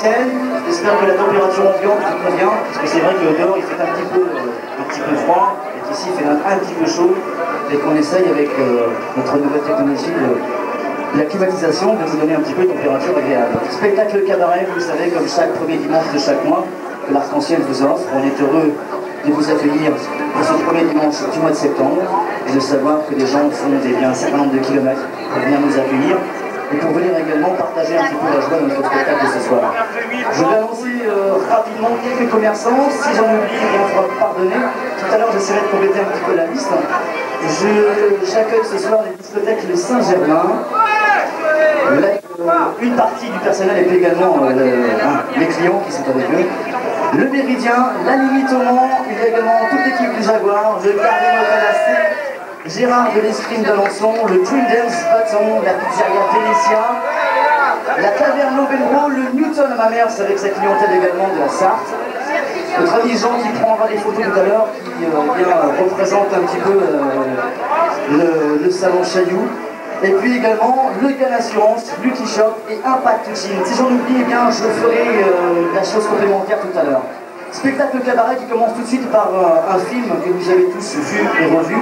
ancienne. J'espère que la température ambiante vous convient, parce que c'est vrai que dehors il fait un petit peu froid, et qu'ici il fait un petit peu chaud, et qu'on essaye avec notre nouvelle technologie de la climatisation de vous donner un petit peu de température agréable. Spectacle cabaret, vous le savez, comme chaque premier dimanche de chaque mois, que l'Arc-en-Ciel vous offre. On est heureux de vous accueillir pour ce premier dimanche du mois de septembre, et de savoir que des gens font un certain nombre de kilomètres pour venir nous accueillir, et pour venir également partager un petit peu la joie de notre spectacle ce soir. Je vais annoncer rapidement quelques commerçants. Si j'en oublie, il me faudra pardonner. Tout à l'heure, j'essaierai de compléter un petit peu la liste. J'accueille ce soir les discothèques Le Saint-Germain. Une partie du personnel et puis également les clients qui sont avec eux. Le Méridien, la Limite au Mans, il y a également toute l'équipe du Jaguar, le Gardien Palace, Gérard de l'Escrime d'Alençon, le Twin Dance Bâton, la pizzeria Vénétia, la Taverne Novelbro, le Newton à ma mère, c'est avec sa clientèle également de la Sarthe. Notre ami Jean qui prendra des photos tout à l'heure, qui représente un petit peu le salon Chailloux. Et puis également le Gun Assurance, Lucky Shop et Impact Gym. Si j'en oublie, eh bien, je ferai la chose complémentaire tout à l'heure. Spectacle cabaret qui commence tout de suite par un film que vous avez tous vu et revu.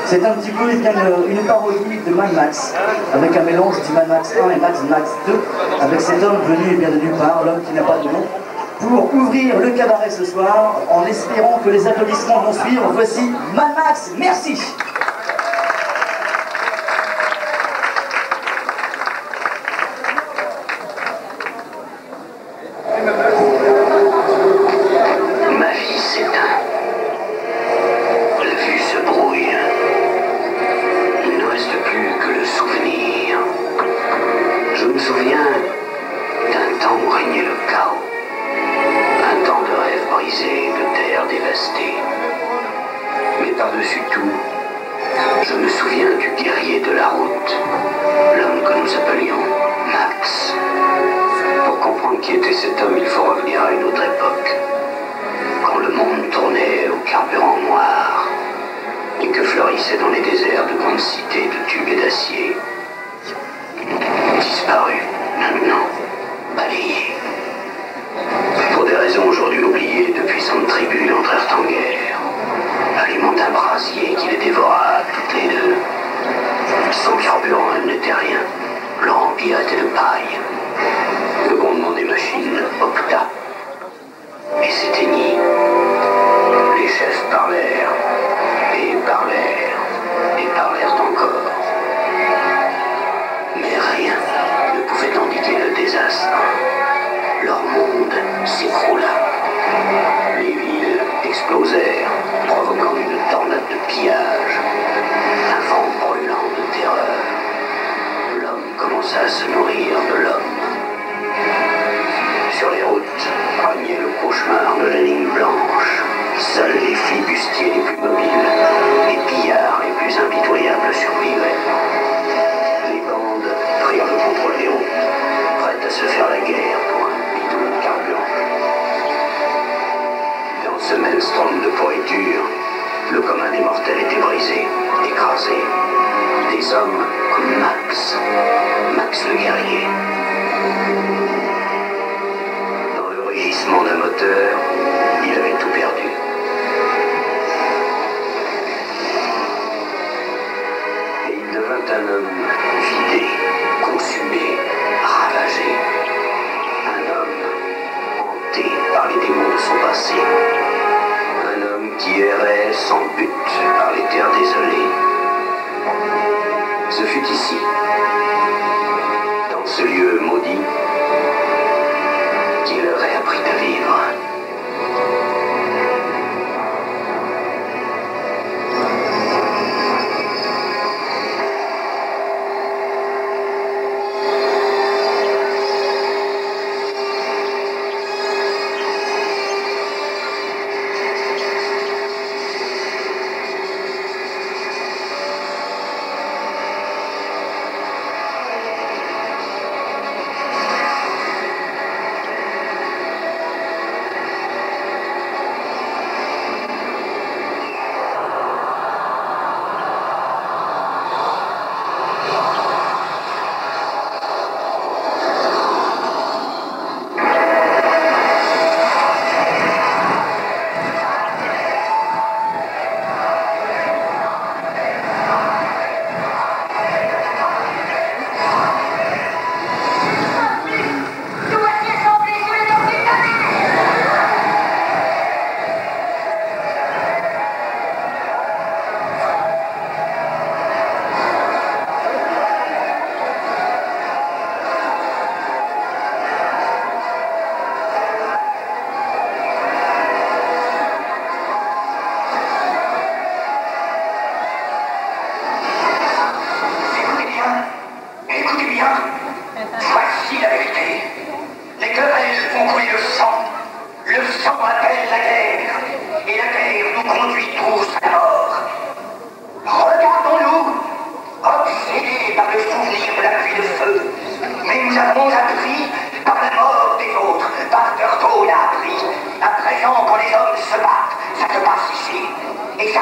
C'est un petit peu une parodie de Mad Max, avec un mélange du Mad Max 1 et Mad Max 2, avec cet homme venu bien de nulle part, l'homme qui n'a pas de nom, pour ouvrir le cabaret ce soir, en espérant que les applaudissements vont suivre. Voici Mad Max, merci.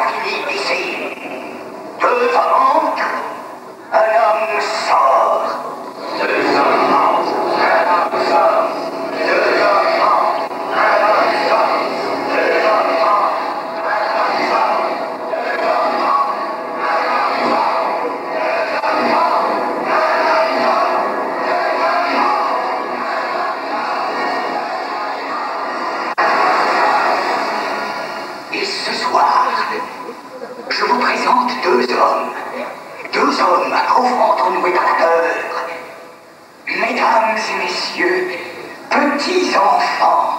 Philippe ici. 2 hommes entrent, un homme sort. 2 hommes entrent, un homme sort. 2 hommes entrent, un homme sort. 2 hommes entrent, un homme sort. 2 hommes entrent, un homme sort. 2 hommes entrent, un homme sort. 2 hommes entrent. Et ce soir, je vous présente 2 hommes. 2 hommes offrant au noué par la peur. Mesdames et messieurs, petits enfants,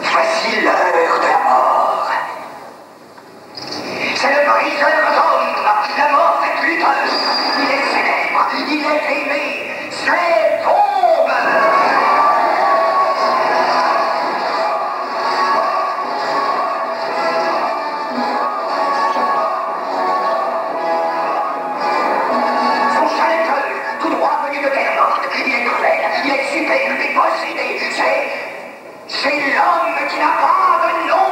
voici l'heure de la mort. C'est le briseur d'hommes, la mort cette lutteuse. Il est célèbre, il est aimé, c'est Tombe. C'est l'homme qui n'a pas de nom.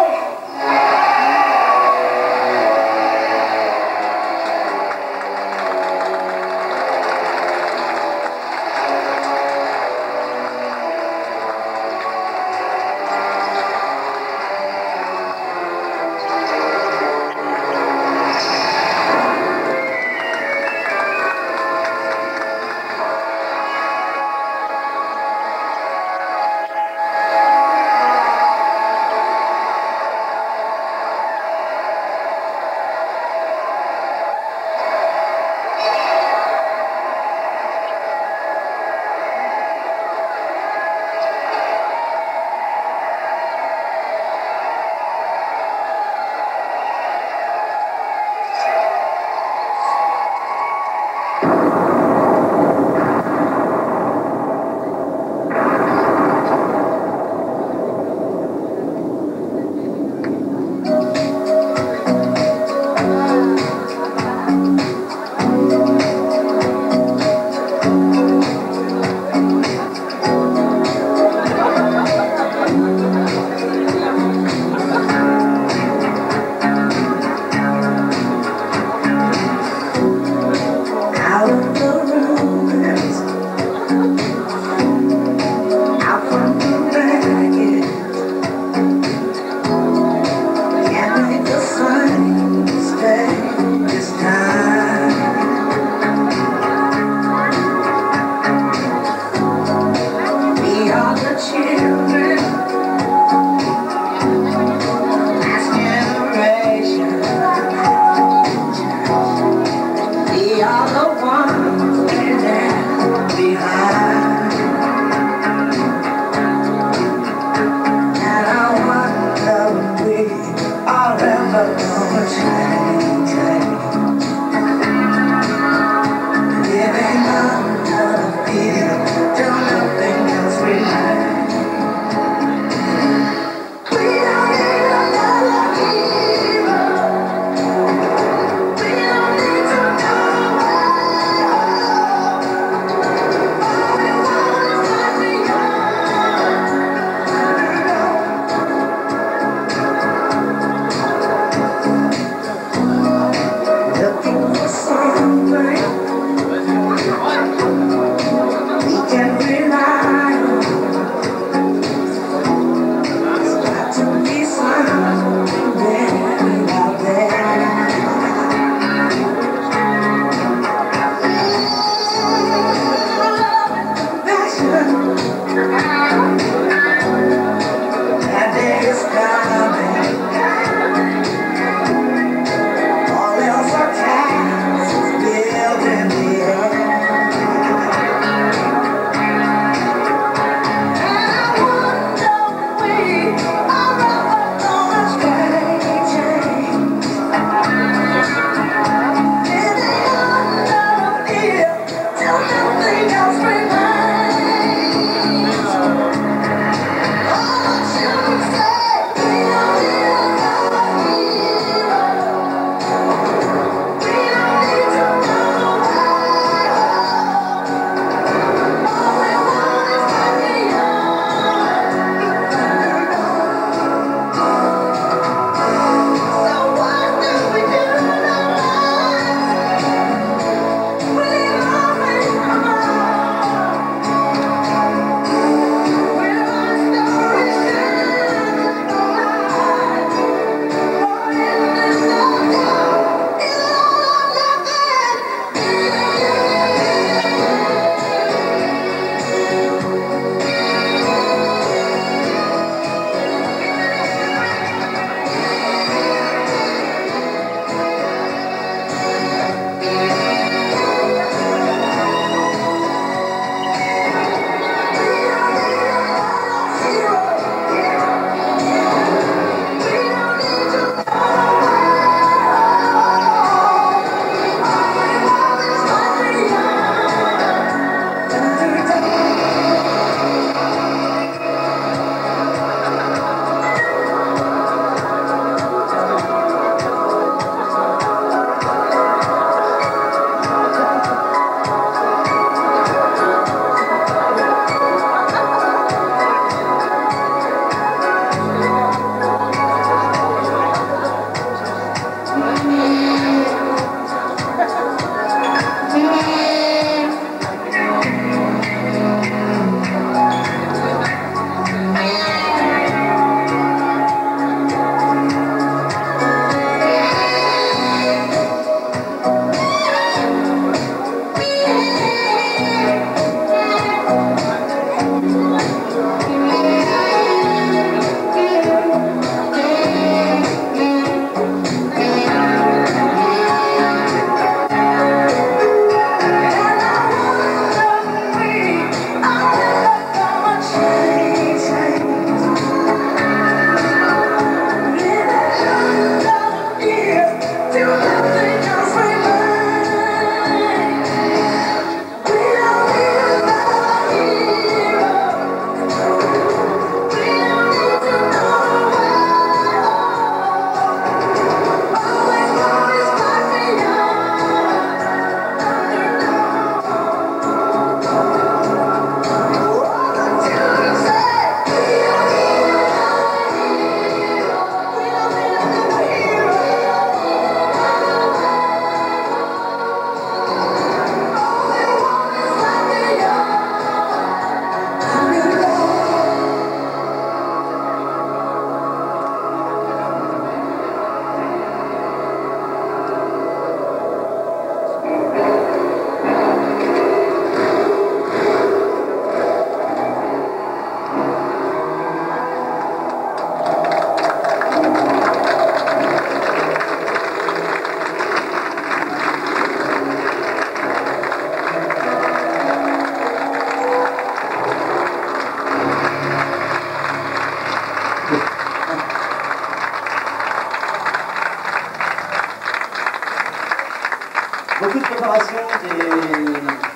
Beaucoup de préparation,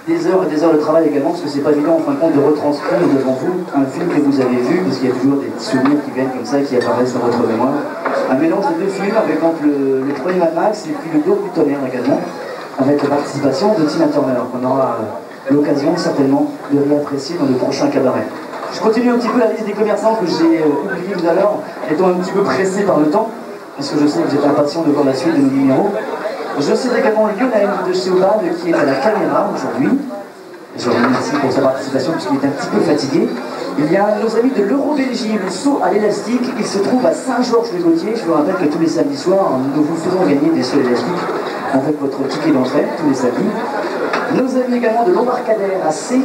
des heures et des heures de travail également, parce que c'est pas évident en fin de compte de retranscrire devant vous un film que vous avez vu, parce qu'il y a toujours des petits souvenirs qui viennent comme ça, qui apparaissent dans votre mémoire. Un mélange de deux films avec le premier Mad Max et puis le Dôme du tonnerre également, avec la participation de Tina Turner, qu'on aura l'occasion certainement de réapprécier dans le prochain cabaret. Je continue un petit peu la liste des commerçants que j'ai oublié tout à l'heure, étant un petit peu pressé par le temps, parce que je sais que vous êtes impatient de voir la suite de nos numéros. Je sais également Lionel de chez Obad qui est à la caméra aujourd'hui. Je vous remercie pour sa participation puisqu'il est un petit peu fatigué. Il y a nos amis de l'Euro-Belgique, le saut à l'élastique. Il se trouve à Saint-Georges-le-Gaultier. Je vous rappelle que tous les samedis soirs, nous vous faisons gagner des sauts élastiques avec votre ticket d'entrée tous les samedis. Nos amis également de l'Embarcadère à C.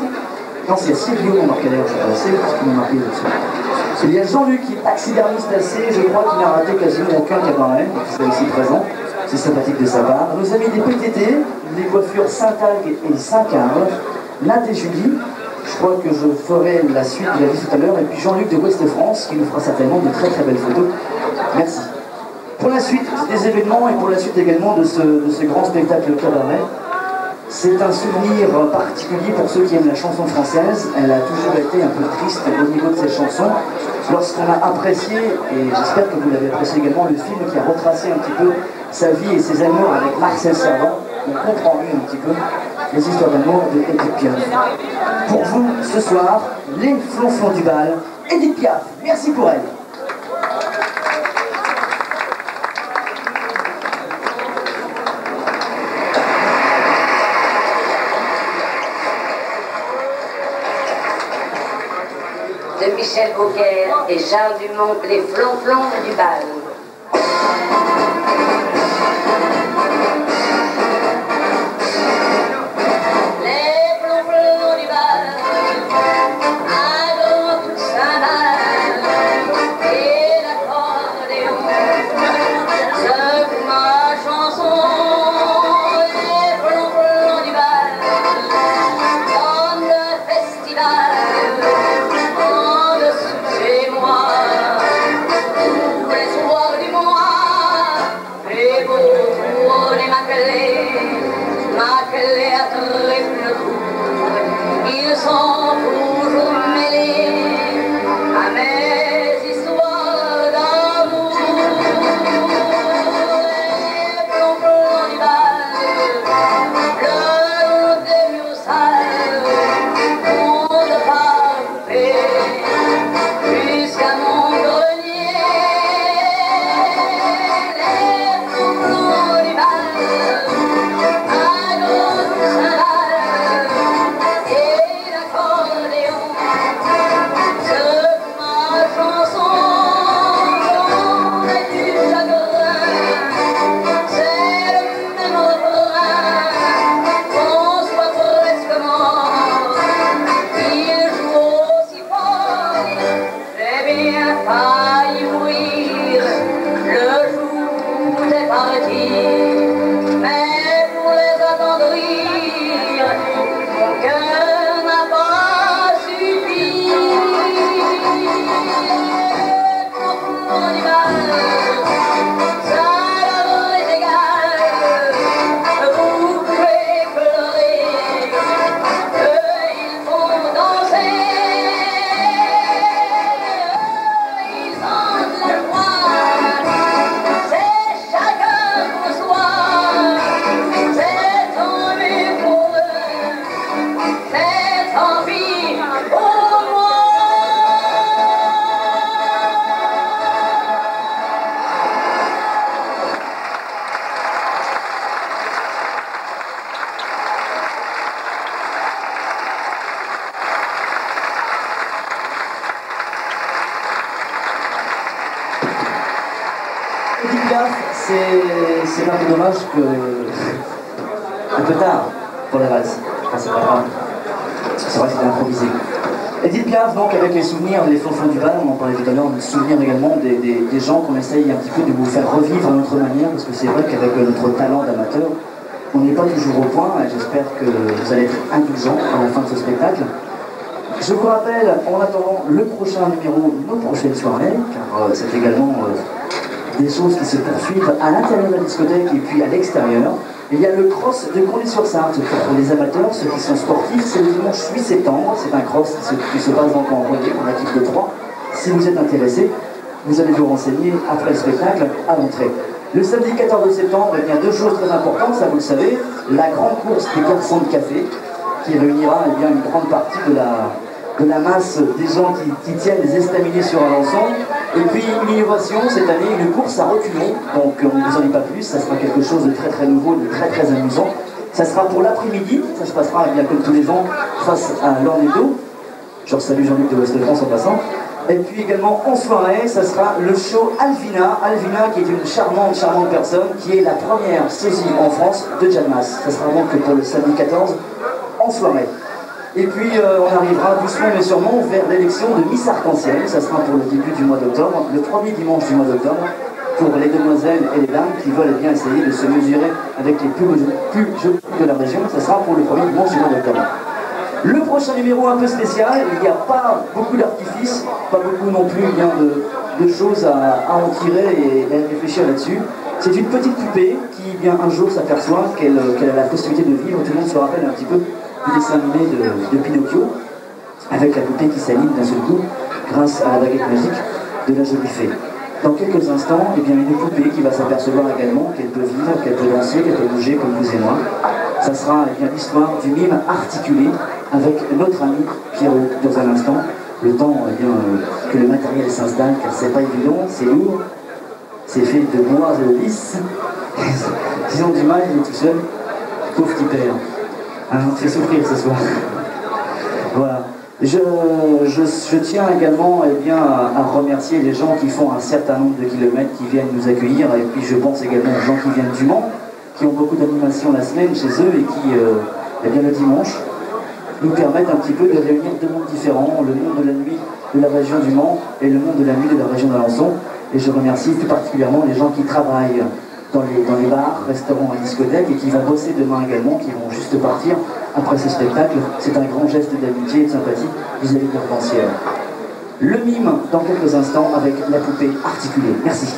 Non, c'est à Silvio l'Embarcadère, je sais pas, c'est ce qui m'a marqué là-dessus. Il y a Jean-Luc qui est taxidermiste à C. Je crois qu'il n'a raté quasiment aucun cabaret, donc il sera ici présent. C'est sympathique de sa part. Nos amis des PTT, les coiffures Saint-Algue et Saint-Carle, Nat et Julie, je crois que je ferai la suite de la vie tout à l'heure, et puis Jean-Luc de Ouest-France qui nous fera certainement de très très belles photos. Merci. Pour la suite des événements et pour la suite également de ce grand spectacle cabaret, c'est un souvenir particulier pour ceux qui aiment la chanson française. Elle a toujours été un peu triste au niveau de ses chansons. Lorsqu'on a apprécié, et j'espère que vous l'avez apprécié également, le film qui a retracé un petit peu sa vie et ses amours avec Marcel Servan, on comprend mieux un petit peu les histoires d'amour de Edith Piaf. Pour vous, ce soir, les flonflons du bal, Edith Piaf. Merci pour elle. De Michel Beaucaire et Charles Dumont, les flonflons du bal. Ils sont toujours mêlés à mes histoires d'amour. Les flonflons du bal, le long des murs sales, vont de pas couper jusqu'à mon grenier. Les flonflons du bal, à gauche, c'est un peu dommage que... un peu tard pour les valses. Enfin, c'est pas grave. C'est vrai que c'était improvisé. Edith Piaf, donc, avec les souvenirs, les flonflons du bal, on en parlait tout à l'heure, des souvenirs également des gens qu'on essaye un petit peu de vous faire revivre à notre manière, parce que c'est vrai qu'avec notre talent d'amateur, on n'est pas toujours au point, et j'espère que vous allez être indulgents à la fin de ce spectacle. Je vous rappelle, en attendant le prochain numéro, nos prochaines soirées, car c'est également des choses qui se poursuivent à l'intérieur de la discothèque et puis à l'extérieur. Il y a le cross de Condé-sur-Sarthe pour les amateurs, ceux qui sont sportifs. C'est le dimanche 8 septembre. C'est un cross qui se passe donc en relais pour l'équipe de 3. Si vous êtes intéressé, vous allez vous renseigner après le spectacle à l'entrée. Le samedi 14 septembre, il y a 2 choses très importantes, ça vous le savez. La grande course des garçons de café qui réunira une grande partie de la masse des gens qui tiennent les estaminets sur Alençon. Et puis une innovation cette année, une course à reculons. Donc on ne vous en dit pas plus, ça sera quelque chose de très très nouveau, de très très amusant. Ça sera pour l'après-midi, ça se passera comme tous les ans face à l'Ornedo. Je salue Jean-Luc de Ouest-France en passant. Et puis également en soirée, ça sera le show Alvina. Alvina qui est une charmante personne, qui est la première sosie en France de Jalmas. Ça sera donc pour le samedi 14 en soirée. Et puis on arrivera doucement mais sûrement vers l'élection de Miss Arc-en-Ciel. Ça sera pour le début du mois d'octobre, le premier dimanche du mois d'octobre, pour les demoiselles et les dames qui veulent bien essayer de se mesurer avec les plus jolies de la région. Ça sera pour le premier dimanche du mois d'octobre. Le prochain numéro un peu spécial, il n'y a pas beaucoup d'artifices, pas beaucoup non plus de choses à en tirer et à réfléchir là-dessus. C'est une petite poupée qui un jour s'aperçoit qu'elle a la possibilité de vivre. Tout le monde se rappelle un petit peu du dessin animé de Pinocchio, avec la poupée qui s'anime d'un seul coup grâce à la baguette magique de la jolie fée. Dans quelques instants, une poupée qui va s'apercevoir également qu'elle peut vivre, qu'elle peut danser, qu'elle peut bouger comme vous et moi. Ça sera l'histoire du mime articulé avec notre ami Pierrot dans un instant. Le temps que le matériel s'installe, car c'est pas évident, c'est lourd, c'est fait de bois et de lisse. Ils ont du mal, il est tout seul. Pauvre petit père. On te fait souffrir ce soir. Voilà. Je tiens également à remercier les gens qui font un certain nombre de kilomètres, qui viennent nous accueillir, et puis je pense également aux gens qui viennent du Mans, qui ont beaucoup d'animations la semaine chez eux et qui, le dimanche, nous permettent un petit peu de réunir 2 mondes différents, le monde de la nuit de la région du Mans et le monde de la nuit de la région d'Alençon. Et je remercie plus particulièrement les gens qui travaillent dans les bars, restaurants et discothèques et qui vont bosser demain également, qui vont juste partir après ce spectacle. C'est un grand geste d'amitié et de sympathie vis-à-vis de l'Arc-en-Ciel. Le mime dans quelques instants avec la poupée articulée. Merci.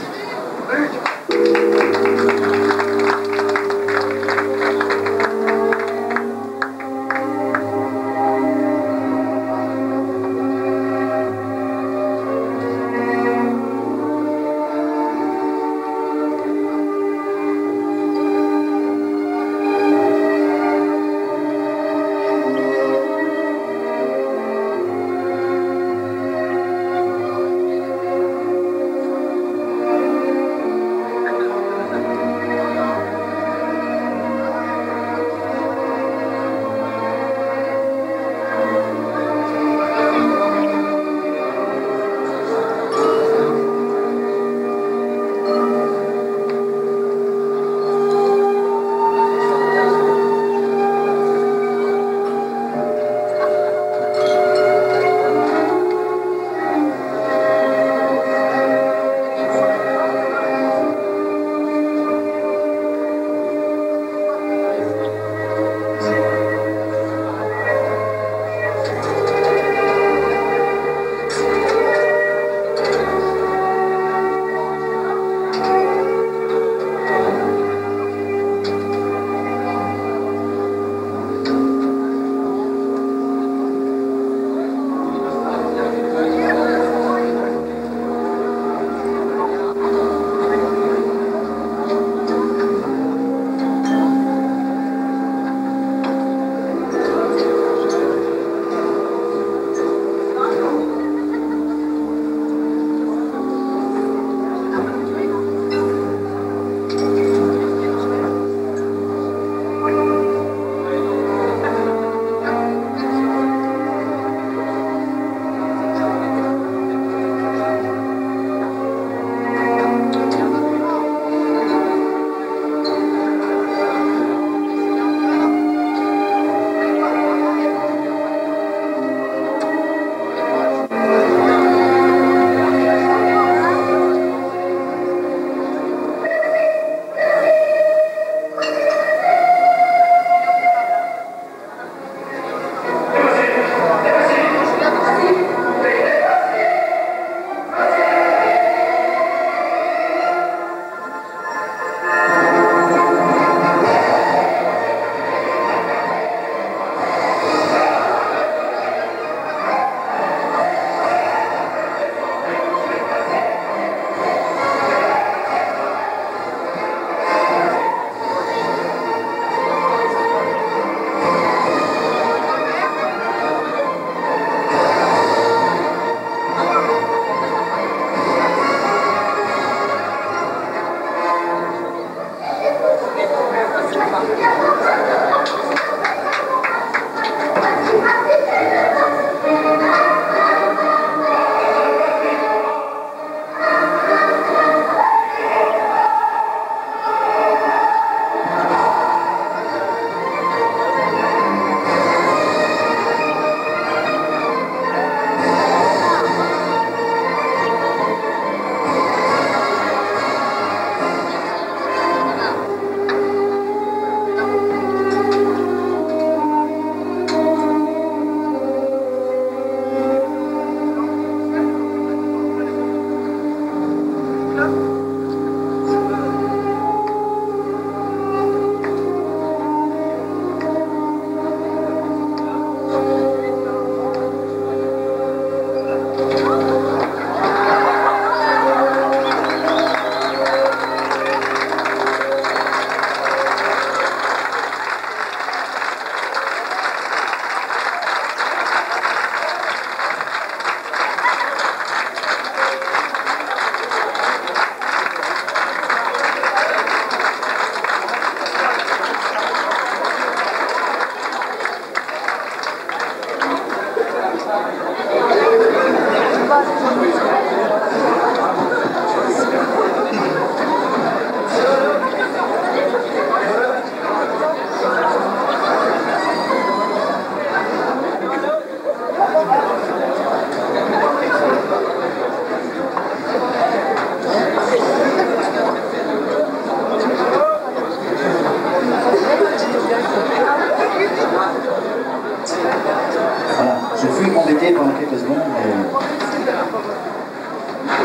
pendant quelques secondes.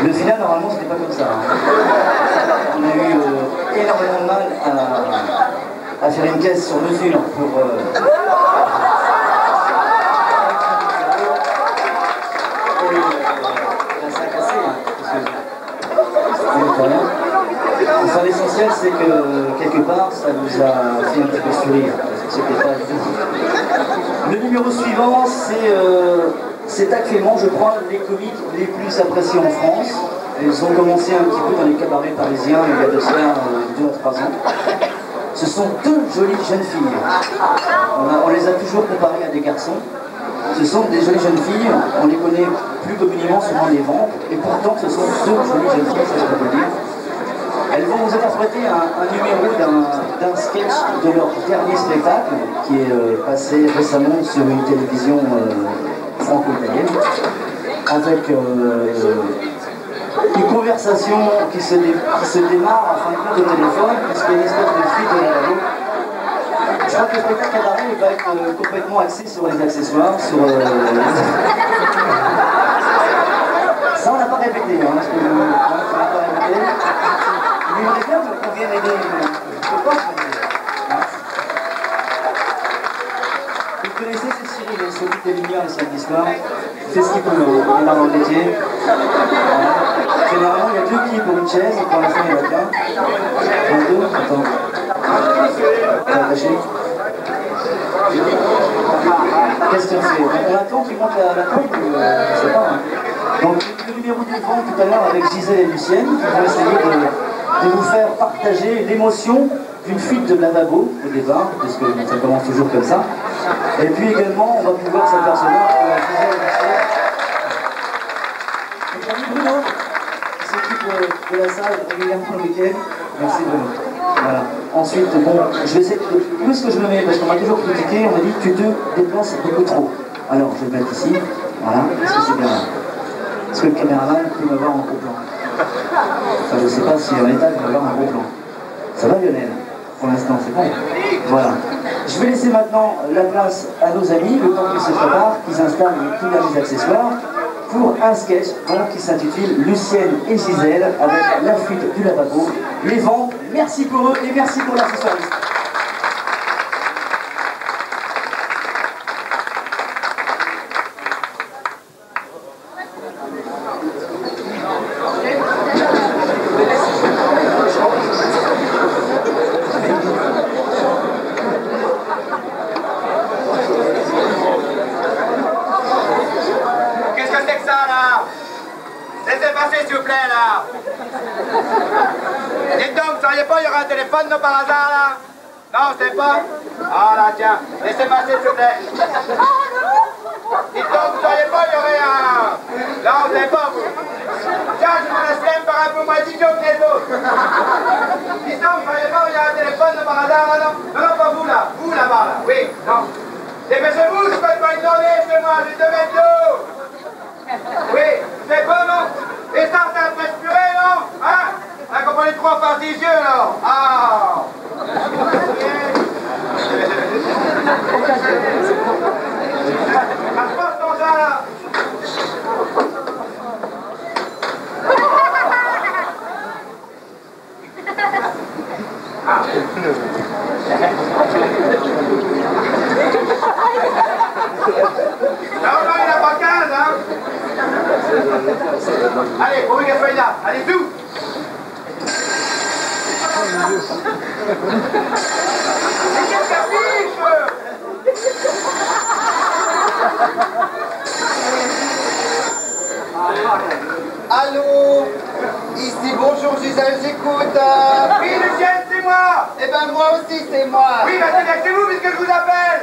Le final, normalement, ce n'est pas comme ça. On a eu énormément de mal à faire une caisse sur mesure pour... Enfin, l'essentiel, c'est que quelque part, ça nous a fait un petit peu sourire. C'était pas du tout. Le numéro suivant, c'est actuellement, je crois, les comiques les plus appréciés en France. Ils ont commencé un petit peu dans les cabarets parisiens il y a de cela 2 à 3 ans. Ce sont 2 jolies jeunes filles. On les a toujours comparées à des garçons. Ce sont des jolies jeunes filles, on les connaît plus communément souvent les ventes, et pourtant ce sont 2 jolies jeunes filles, ça je peux le dire. Elles vont vous interpréter un numéro d'un sketch de leur dernier spectacle, qui est passé récemment sur une télévision franco-italienne, avec une conversation qui se démarre en fin de compte au téléphone, puisqu'il y a une espèce de fuite de la radio. Je crois que le spectacle cabaret va être complètement axé sur les accessoires, sur... Ça, on n'a pas répété, hein, parce que on n'a pas répété. Mais on est bien qu'on vienne aider. Vous connaissez ce Cyril, il s'occupe des lumières le samedi soir. Il fait ce qu'il peut, il est dans le métier. Généralement, il y a 2 qui pour une chaise, pour l'instant, il y en a plein. 22, attends. T'es attaché. Qu'est-ce qu'on fait? On attend qu'il monte la pompe, je sais pas. Hein. Donc le numéro du vent tout à l'heure avec Gisèle et Lucienne qui vont essayer de vous faire partager l'émotion d'une fuite de lavabo au départ, parce que ça commence toujours comme ça. Et puis également on va pouvoir s'apercevoir que Gisèle et Lucienne. Et Bruno qui s'occupe de la salle régulièrement le week-end. Merci Bruno. Voilà. Ensuite, bon, je vais essayer de... Où est-ce que je me mets? Parce qu'on m'a toujours critiqué, on m'a dit tu te déplaces beaucoup trop. Alors, je vais le mettre ici, voilà, est-ce que c'est bien là? Est-ce que le caméraman peut m'avoir en gros plan? Enfin, je ne sais pas si en état il va m'avoir en gros plan. Ça va Lionel? Pour l'instant, c'est bon. Voilà. Je vais laisser maintenant la place à nos amis, le temps qu'ils se préparent, qu'ils installent les tout derniers accessoires, pour un sketch donc, qui s'intitule Lucienne et Gisèle avec la fuite du lavabo, les ventes. Merci pour eux et merci pour l'accessoiriste. Dites donc, vous seriez pas, il y aura un téléphone là par hasard là? Non, c'est pas. Ah là, tiens, laissez passer, s'il vous plaît. Dites donc, vous savez pas, il y aurait un... Non, vous savez pas, vous. Tiens, je me laisse même par un peu moins idiot que les autres. Dites donc, vous savez pas, il y a un téléphone de par hasard, là, non? Non, non, pas vous, là. Vous, là-bas, là. Oui, non. Dépêchez-vous, je peux pas une journée chez moi, j'ai 2 mètres d'eau. Oui, c'est bon, non? Et ça a respiré, non? Hein? Hein, comprenez 3 par 10 yeux, là. Ah! Ça se passe ton genre, là. Non, il n'a pas 15, hein? Allez, pour une feuille là, allez, tout! Allô? Ici, bonjour Gisèle, j'écoute. Oui, Lucienne, c'est moi! Eh ben moi aussi, c'est moi. Oui, ben c'est vous puisque je vous appelle!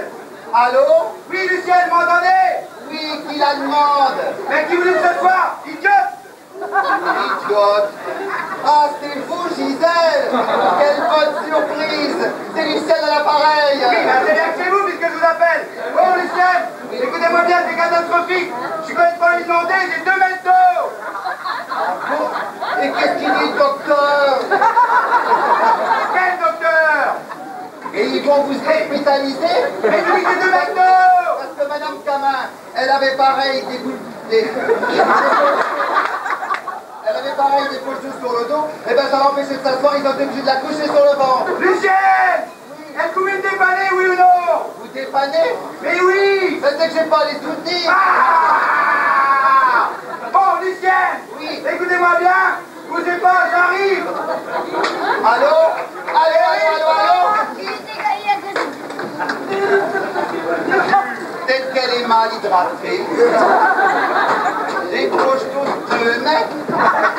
Allô? Oui, Lucienne, m'entendez? Oui, qui la demande? Mais qui vous dit ce soir? Idiote! Idiote. Ah, c'est vous, Gisèle. Quelle bonne surprise. C'est Lucienne à l'appareil. Oui, ben c'est bien que c'est vous puisque je vous appelle! Oh, Lucienne! Écoutez-moi bien, c'est catastrophique! Je suis complètement inondé, j'ai 2 mètres d'eau! Bon. Et qu'est-ce qu'il dit, docteur? Quel docteur? Et ils vont vous hospitaliser? Mais lui, j'ai 2 mètres d'eau! Parce que Madame Camin, elle avait pareil Elle avait pareil des poches sur le dos, et ben ça l'empêchait de s'asseoir, ils ont été obligés de la coucher sur le ventre. Lucienne! Est-ce que vous me dépannez, oui ou non? Vous dépannez? Mais oui! Mais c'est que j'ai pas les soutenir. Ah! Bon, Lucienne! Oui. Écoutez-moi bien! Bougez pas, j'arrive! Allô? Allô? Peut-être qu'elle est mal hydratée. Les poches toutes 2 mètres.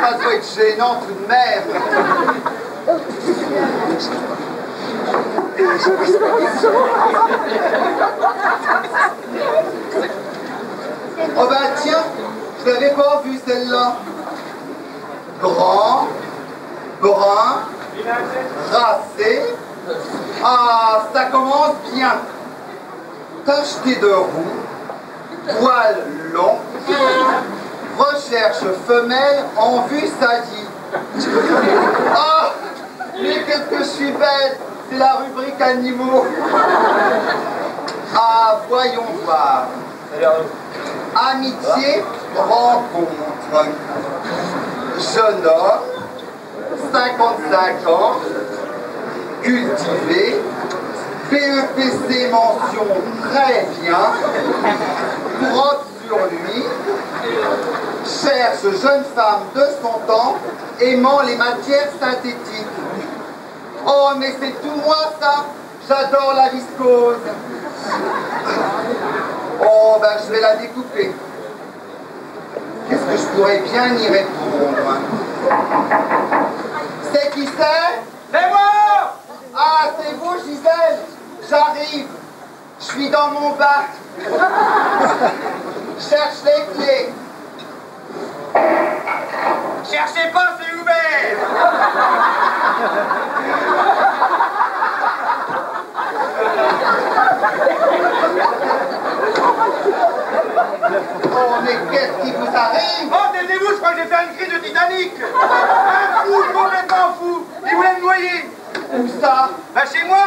Ça doit être gênant tout de même. Oh ben tiens, je l'avais pas vu celle-là. Grand, brun, racé. Ah, ça commence bien. Tacheté de roux, poil long, recherche femelle en vue sadie. Ah, mais qu'est-ce que je suis belle, c'est la rubrique animaux. Ah, voyons voir. Amitié, rencontre. Jeune homme, 55 ans, cultivé, BEPC mention très bien, propre sur lui, cherche jeune femme de son temps, aimant les matières synthétiques. Oh, mais c'est tout moi ça, j'adore la viscose. Oh, ben je vais la découper. Qu'est-ce que je pourrais bien y répondre? C'est qui c'est? C'est moi! Ah, c'est vous, Gisèle? J'arrive. Je suis dans mon bac. Cherche les clés. Cherchez pas, c'est ouvert! Oh, mais qu'est-ce qui vous arrive? Oh, taisez-vous, je crois que j'ai fait une crise de Titanic! Un fou, complètement fou! Il voulait me noyer! Où ça? Bah chez moi!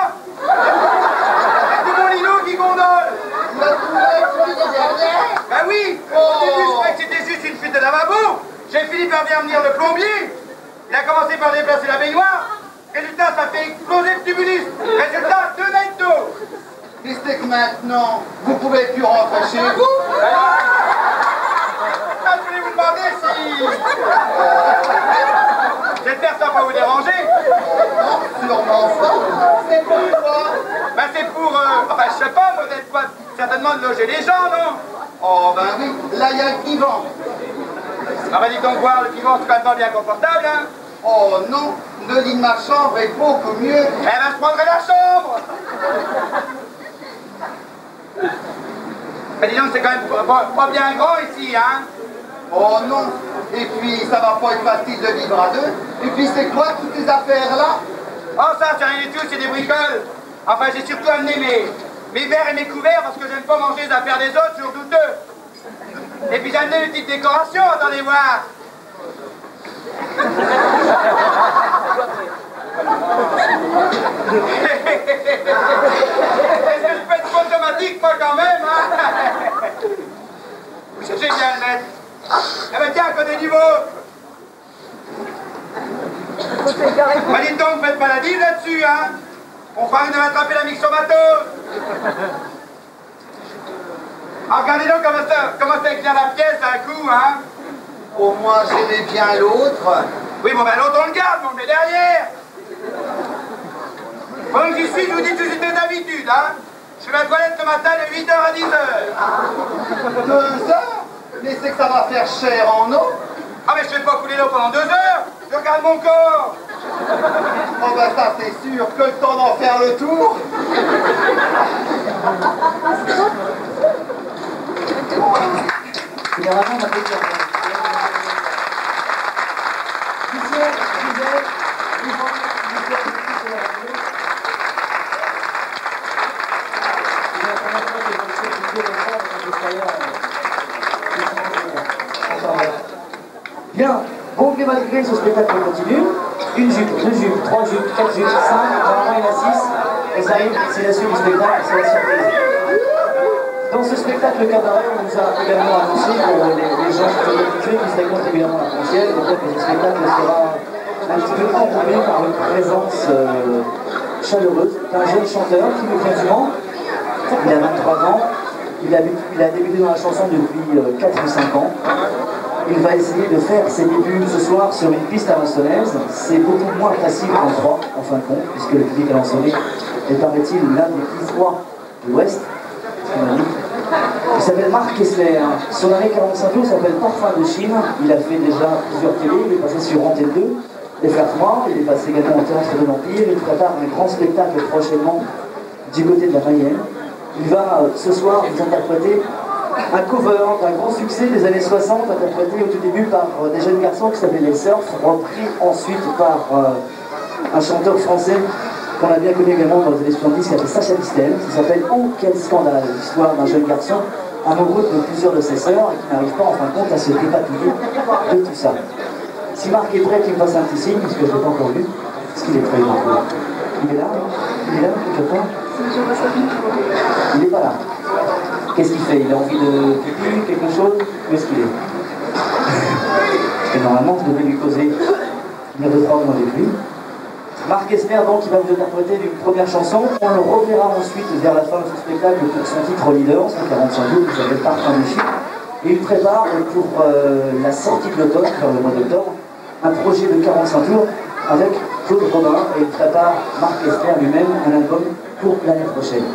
C'est mon Lino qui gondole! Vous l'avez trouvé derrière? Bah oui! Oh. Au début, je croyais que c'était juste une fuite de lavabo! J'ai fini par faire venir le plombier! Il a commencé par déplacer la baignoire! Résultat, ça fait exploser le tubulus! Résultat, 2 mètres d'eau! Et c'est que maintenant, vous pouvez plus rentrer chez vous? Ah, je voulais vous demander si... J'espère que ça va pas vous déranger. Non, sûrement pas. C'est pourquoi? Ben c'est pour... Enfin, je sais pas, vous n'êtes pas certainement de loger les gens, non? Oh ben oui, là il y a le divan. Ah ben dites donc voir, le divan, c'est quand même pas bien confortable, hein? Oh non, le lit de ma chambre est beaucoup mieux. Eh ben je prendrai la chambre! Mais dis donc, c'est quand même pas bien grand ici, hein? Oh non. Et puis, ça va pas être facile de vivre à deux. Et puis, c'est quoi toutes ces affaires-là? Oh, ça, c'est rien du tout, c'est des bricoles. Enfin, j'ai surtout amené mes verres et mes couverts parce que j'aime pas manger les affaires des autres, sur douteux. Et puis j'ai amené une petite décoration, attendez voir. Est-ce que je peux être automatique, moi, quand même, hein? Vous cherchez bien à le mettre. Eh ben tiens, à côté du vôtre. Bah dites donc, faites pas la dive là-dessus, hein? On croirait de rattraper la myxomatose. Ah, regardez donc comment ça éclaire la pièce d'un coup, hein? Au moins, j'aimais bien l'autre. Oui, bon ben l'autre on le garde, mais on le met derrière. Pendant que j'y suis, je vous dis tout de suite d'habitude, hein? Je fais la toilette le matin de 8h à 10h. 2 heures? Mais c'est que ça va faire cher en eau. Ah mais je fais pas couler l'eau pendant 2 heures. Je regarde mon corps. Oh ben ça c'est sûr, que le temps d'en faire le tour. Généralement, on appelle ça. Bien, bon gré mal gré, ce spectacle continue. Une jupe, 2 jupes, 3 jupes, 4 jupes, 5, normalement il y en a 6. Et ça arrive, c'est la suite du spectacle, c'est la surprise. Dans ce spectacle cabaret, on nous a également annoncé pour les gens qui fréquentent régulièrement la Frontière, donc que ce spectacle sera un petit peu enrobé par une présence chaleureuse d'un jeune chanteur qui nous vient du Mans. Il a 23 ans, il a débuté dans la chanson depuis 4 ou 5 ans. Il va essayer de faire ses débuts ce soir sur une piste alençonnaise. C'est beaucoup moins facile qu'en 3, en fin de compte, puisque le public alençonnais est, paraît-il, l'un des plus froids de l'Ouest. Il s'appelle Marc Kessler. Son année 45 tours s'appelle Parfum de Chine. Il a fait déjà plusieurs télés. Il est passé sur Antenne 2, Les Frères Noirs. Il est passé également au Théâtre de l'Empire. Il prépare un grand spectacle prochainement du côté de la Mayenne. Il va ce soir vous interpréter un cover d'un grand succès des années 60, interprété au tout début par des jeunes garçons qui s'appelaient les Surf, repris ensuite par un chanteur français qu'on a bien connu également dans les années 70, qui s'appelle Sacha Distel, qui s'appelle Oh quel scandale, l'histoire d'un jeune garçon amoureux de plusieurs de ses sœurs et qui n'arrive pas en fin de compte à se dépatouiller de tout ça. Si Marc est prêt, qu'il me fasse un petit signe, puisque je ne l'ai pas encore vu, parce qu'il est prêt, Marc. Il est là, quelque part. Il n'est pas là. Qu'est-ce qu'il fait? Il a envie de pipi, quelque chose? Où est-ce qu'il est? Parce que normalement, je devais lui causer une heure de travail avec lui. Marc Kessler, donc, il va vous interpréter d'une première chanson. On le reverra ensuite vers la fin de ce spectacle pour son titre leader, son 45 tours, qui s'appelle Parfum de Chine. Et il prépare pour la sortie de l'automne, vers le mois d'octobre, un projet de 45 tours avec Claude Robin. Et il prépare, Marc Kessler lui-même, un album pour l'année prochaine.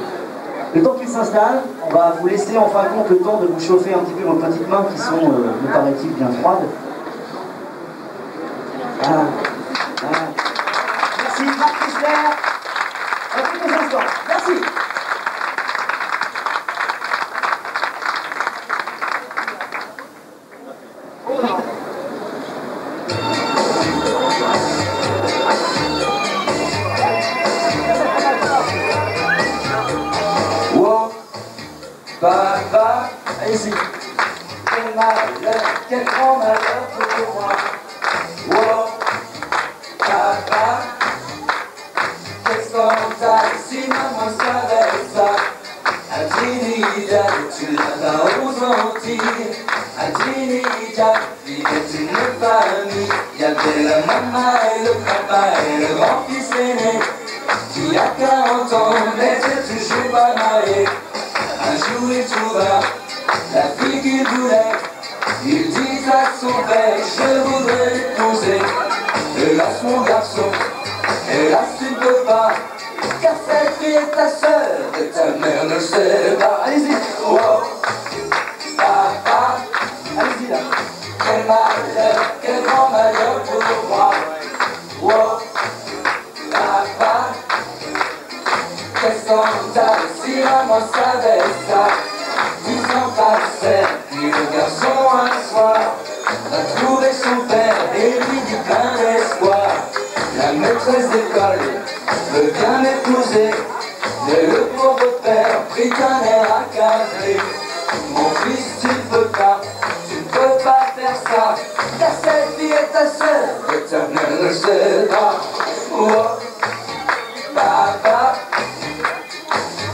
Le temps qu'il s'installe, on va vous laisser en fin de compte le temps de vous chauffer un petit peu vos petites mains qui sont, me paraît-il, bien froides. Voilà. Voilà. Merci Marc Kessler. À quelques instants. Merci. Papa, Allez-y. quel malheur, quel grand malheur pour moi. Wow, papa, quel scandale, si maman savait ça. À Trinidad, tu l'as pas aux Antilles. À Trinidad, vivait une famille. Il y avait la maman et le papa et le grand-fils aîné, qui à 40 ans n'était toujours pas marié. Un jour il trouva la fille qu'il voulait. Il dit à son père, je voudrais l'épouser. Hélas mon garçon, hélas tu ne peux pas, car cette fille est ta sœur et ta mère ne le sait pas. Allez-y. Wow, papa, Allez-y là. quel malheur, quel grand malheur pour moi. Wow, papa, quel scandale, si maman savait ça. s'en passait. Puis le garçon un soir a trouvé son père et lui dit plein d'espoir. La maîtresse d'école veut bien m'épouser, mais le pauvre père prit un air accablé. Mon fils, tu ne peux pas faire ça, car cette fille est ta sœur, et ta mère ne sait pas. Oh, papa,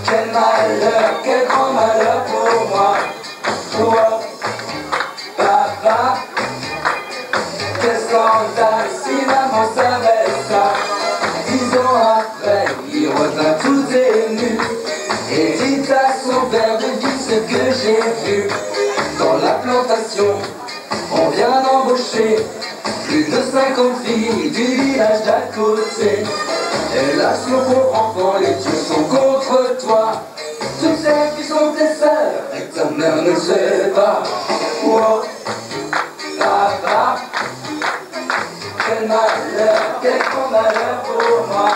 quel malheur, quel grand malheur pour moi. Oh, papa, quel scandale, si maman savait ça. 10 ans après, il revint tout ému et dit à son père de vivre ce que j'ai vu. Dans la plantation, on vient d'embaucher plus de 50 filles du village d'à côté. Hélas, mon pauvre enfant, les dieux sont contre toi. Toutes celles qui sont tes sœurs, et ta mère ne sait pas. Oh, papa, quel malheur, quel grand malheur pour moi.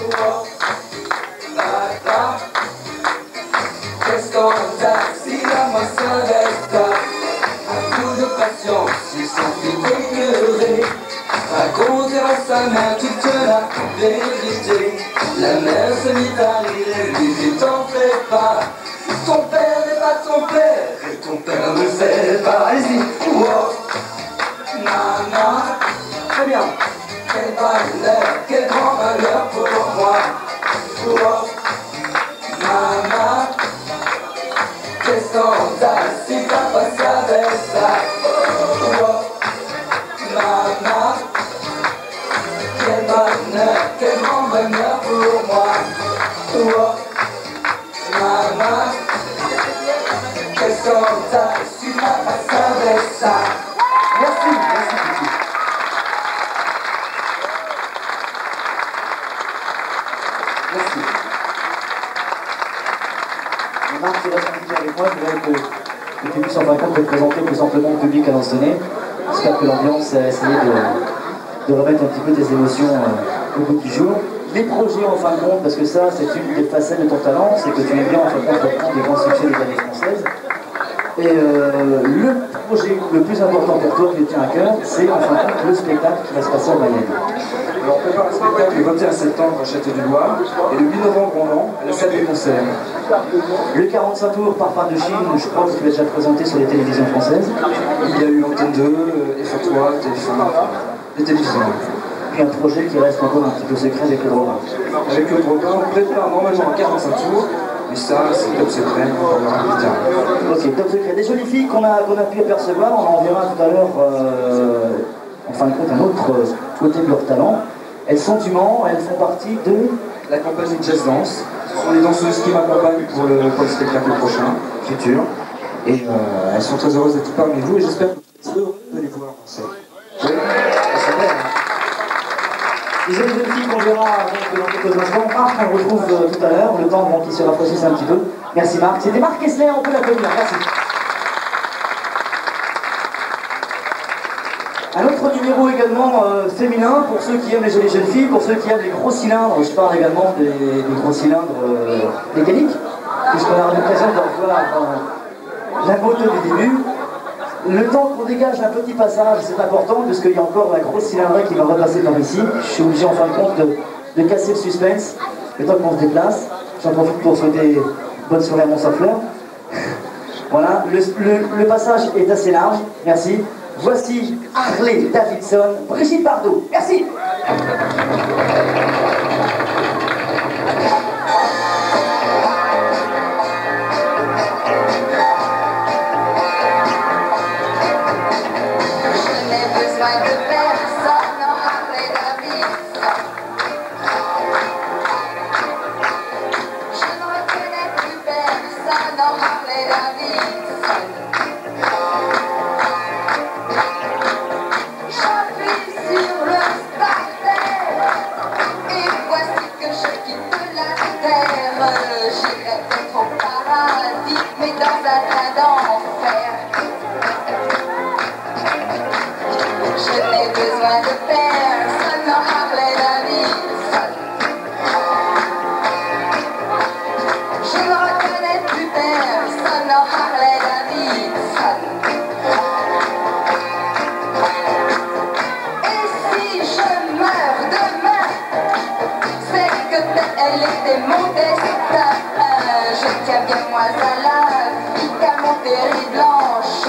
Oh, papa, quel scandale, si maman savait ça. Un coup de patience, il s'en fit écœurer. Raconter à sa mère toute la vérité. La mère se mit à rire et lui dit t'en fais pas. Ton père n'est pas ton père et ton père ne sait pas. Allez-y. Oh, maman, très bien. Quel malheur, quel grand malheur pour moi. Oh, maman, quel scandale si papa savait ça. Oh, maman, quel bonheur, quel grand bonheur pour moi. Oh, maman, quel scandale si papa savait ça. Merci, merci beaucoup. Merci. Marc, tu vas s'impliquer avec moi, je voudrais que tu puisses en fin de compte te présenter plus amplement au public à l'instant. J'espère que l'ambiance a essayé de remettre un petit peu tes émotions au bout du jour. Les projets en fin de compte, parce que ça c'est une des facettes de ton talent, c'est que tu aimes bien en fin de compte reprendre des grands succès des années françaises. Et le projet le plus important pour toi qui te tient à cœur, c'est en fin de compte le spectacle qui va se passer en Mayenne. Alors on prépare le spectacle le 21 septembre à Château-du-Loir et le 8 novembre en An à la salle des concerts. Le 45 tours Parfum de Chine, je crois que tu l'as déjà présenté sur les télévisions françaises. Il y a eu Antenne 2, FR3, TF1, les télévisions. Puis un projet qui reste encore un petit peu secret avec le Robin. Avec le Robin, on prépare normalement un 45 tours, mais ça c'est top secret, on verra plus tard. Ok, top secret. Des jolies filles qu'on a pu apercevoir, on en verra tout à l'heure, en fin de compte, un autre côté de leur talent. Elles sont du Mans, elles font partie de La compagnie Jazz Dance, ce sont les danseuses qui m'accompagnent pour le spectacle prochain, futur. Et elles sont très heureuses d'être parmi vous et j'espère que vous êtes heureux de les voir danser. Oui, elles sont belles, hein. les jeunes filles qu'on verra donc, dans quelques instants. Marc, on le retrouve tout à l'heure, le temps qu'il se rafraîchisse un petit peu. Merci Marc. C'était Marc Kessler, on peut l'applaudir. Merci. Un autre numéro également féminin pour ceux qui aiment les jolies jeunes filles, pour ceux qui aiment les gros cylindres. Je parle également des gros cylindres mécaniques, puisqu'on a l'occasion de revoir la moto du début. Le temps qu'on dégage un petit passage, c'est important, parce qu'il y a encore la grosse cylindrée qui va repasser par ici. Je suis obligé en fin de compte de casser le suspense, le temps qu'on se déplace. J'en profite pour souhaiter bonne soirée à Mont-Saint-Fleur. Voilà, le passage est assez large, merci. Voici Harley Davidson, Brigitte Bardot. Merci. Je ne reconnais plus personne en Harley. elle était mon destin. Je tiens bien moi à la vie qu'à mon péri blanche.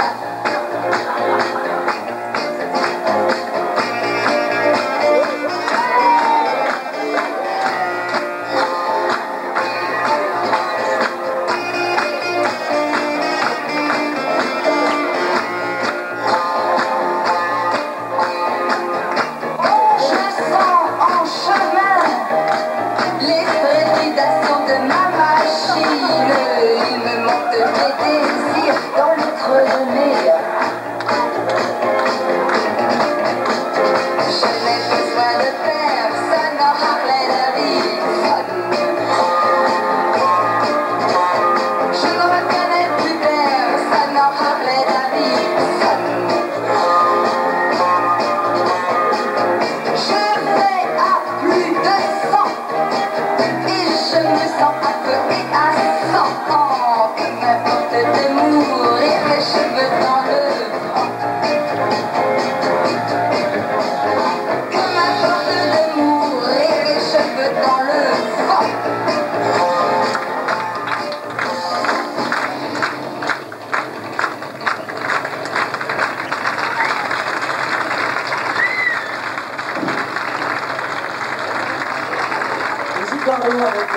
Avec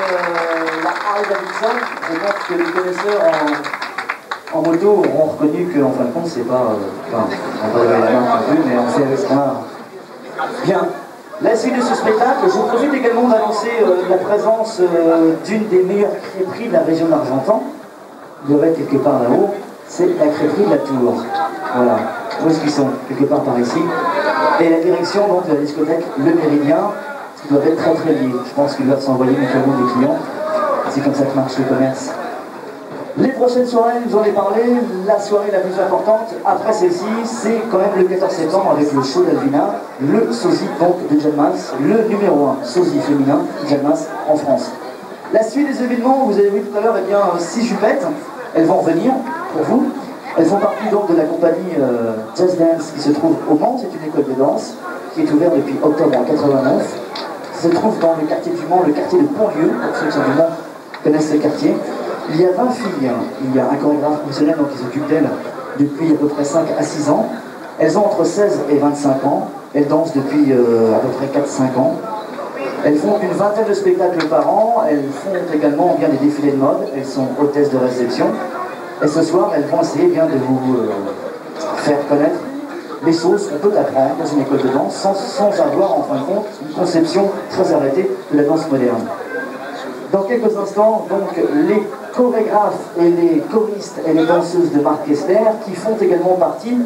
la Harley Davidson, je pense que les connaisseurs en moto auront reconnu qu'en fin de compte, c'est pas. Enfin, on va pas lever la main non plus, mais on sait avec ça. Bien. La suite de ce spectacle, je vous profite également d'annoncer la présence d'une des meilleures crêperies de la région d'Argentan. Il doit être quelque part là-haut. C'est la crêperie de la Tour. Voilà. Où est-ce qu'ils sont? Quelque part par ici. Et la direction donc, de la discothèque Le Méridien. Ils doivent être très très liés. Je pense qu'ils doivent s'envoyer mutuellement des clients. C'est comme ça que marche le commerce. Les prochaines soirées, nous en ai parlé. La soirée la plus importante, après celle-ci, c'est quand même le 14 septembre avec le show d'Alvina, le sosie donc de Jalmas, le numéro 1 sosie féminin Jalmas en France. La suite des événements, vous avez vu tout à l'heure, eh bien 6 jupettes, elles vont revenir pour vous. Elles font partie donc de la compagnie Jazz Dance qui se trouve au Mans. C'est une école de danse qui est ouverte depuis octobre 89. Se trouve dans le quartier du Mans, le quartier de Pont-Lieu, pour ceux qui sont du Mans connaissent ce quartier. Il y a 20 filles, il y a un chorégraphe professionnel qui s'occupe d'elles depuis à peu près 5 à 6 ans. Elles ont entre 16 et 25 ans, elles dansent depuis à peu près 4-5 ans. Elles font une vingtaine de spectacles par an, elles font également bien des défilés de mode, elles sont hôtesses de réception. Et ce soir, elles vont essayer bien de vous faire connaître les choses qu'on peut apprendre dans une école de danse sans avoir en fin de compte une conception très arrêtée de la danse moderne. Dans quelques instants, donc, les chorégraphes et les choristes et les danseuses de Marc Kessler qui font également partie,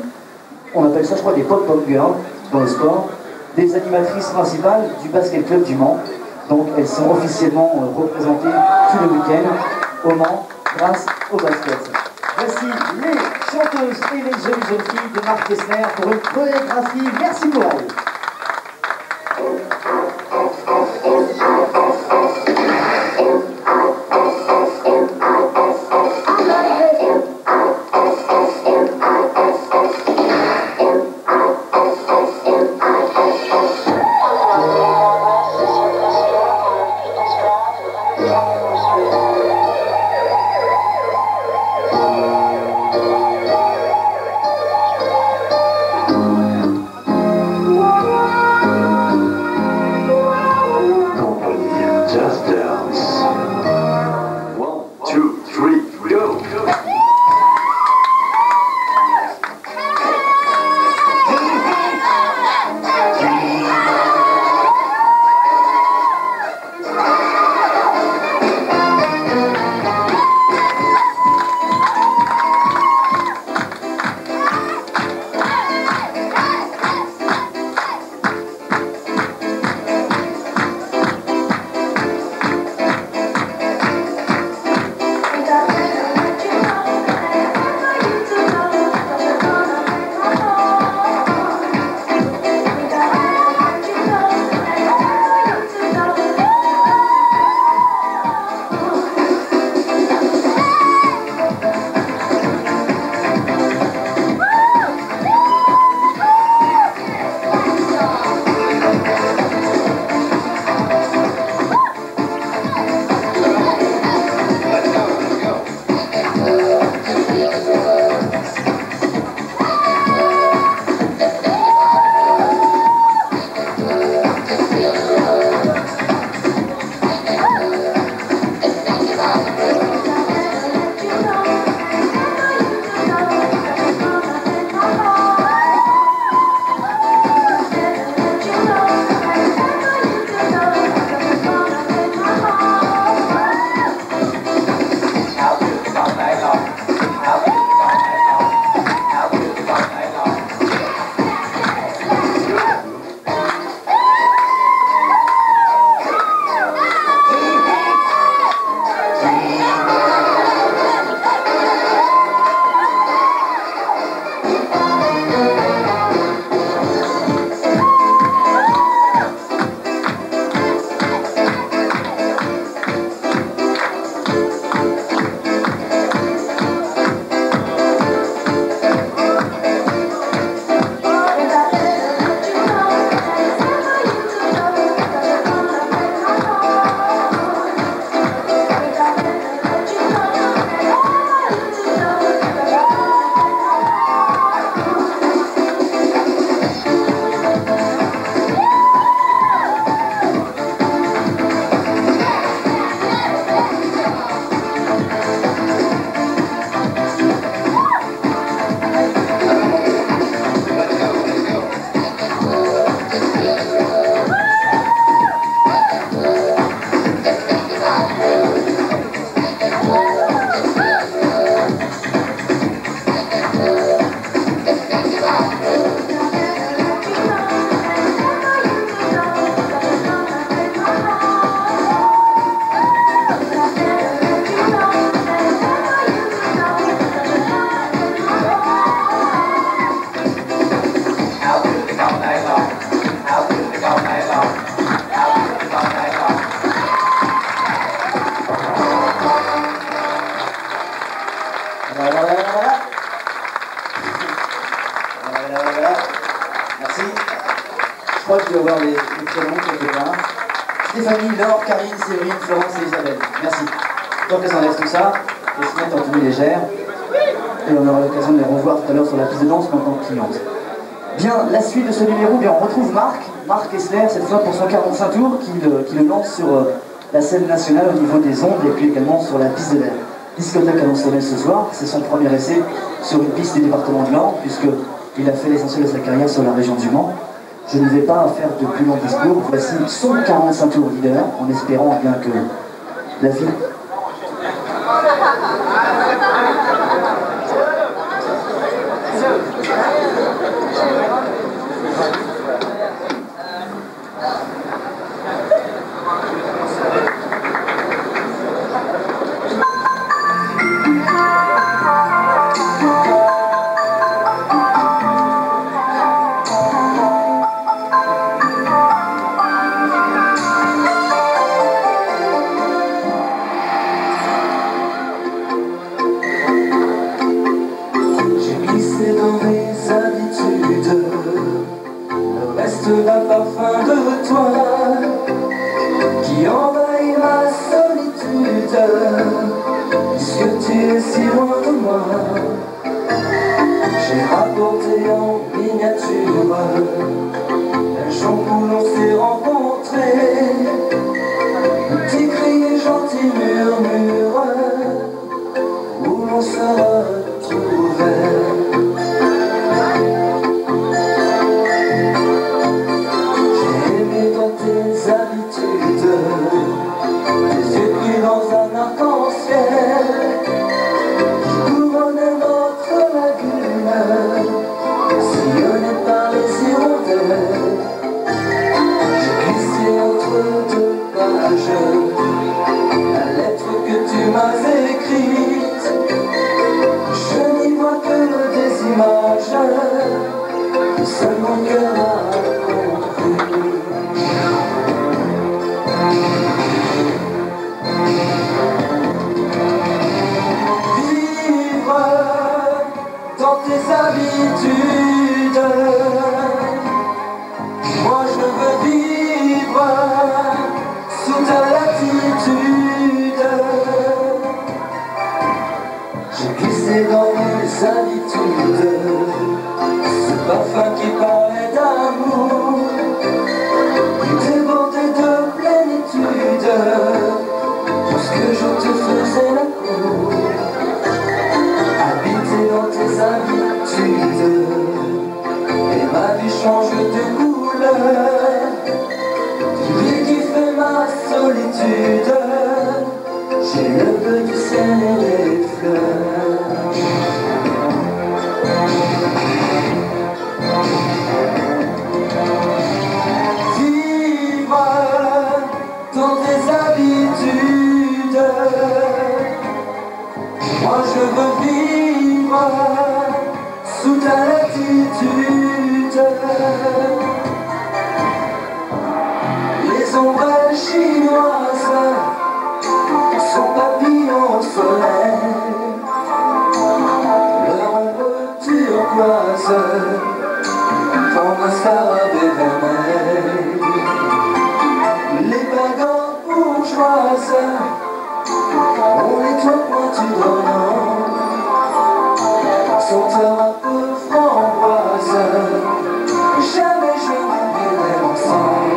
on appelle ça je crois des pop-pop girls dans le sport, des animatrices principales du basket club du Mans. Donc elles sont officiellement représentées tout le week-end au Mans grâce au basket. Voici les chanteuses et les jeunes filles de Marc Kessler pour une chorégraphie. Merci pour elles. dois voir les prénoms quelque part. Stéphanie, Laure, Karine, Séverine, Florence et Isabelle. Merci. Donc on laisse tout ça, et se mettre en tenue légère. Et on aura l'occasion de les revoir tout à l'heure sur la piste de danse pendant qu'ils montent. Bien, la suite de ce numéro, bien, on retrouve Marc Esler, cette fois pour son 45 tours, qui le lance sur la scène nationale au niveau des ondes et puis également sur la piste de l'air. Discothèque annoncée ce soir, c'est son premier essai sur une piste du département de l'Orne, puisqu'il a fait l'essentiel de sa carrière sur la région du Mans. Je ne vais pas faire de plus long discours, voici son 45 tours leader, en espérant bien que la ville... d'un parfum de toi qui envahit ma solitude, puisque tu es si loin de moi. J'ai rapporté en miniature un jour où l'on s'est rencontrés, un petit cri et gentil murmure où l'on se retrouvait. La lettre que tu m'as écrite, je n'y vois que des images, seul mon cœur a compris. Vivre dans tes habitudes, moi je veux vivre sous ta latitude. J'ai glissé dans mes habitudes ce parfum qui parlait d'amour, qui débordait de plénitude lorsque je te faisais la cour. Habiter dans tes habitudes et ma vie change de couleur. Ma solitude, j'ai le bleu du ciel et les fleurs. Vivre dans tes habitudes, moi je veux vivre sous ta latitude. Les ombrelles chinoises sont papillons au soleil, leur ombre turquoise forme un scarabée vermeil. Les baguettes bourgeoises ont les toits pointus d'orient, sont un peu framboises, jamais je n'oublierai ensemble.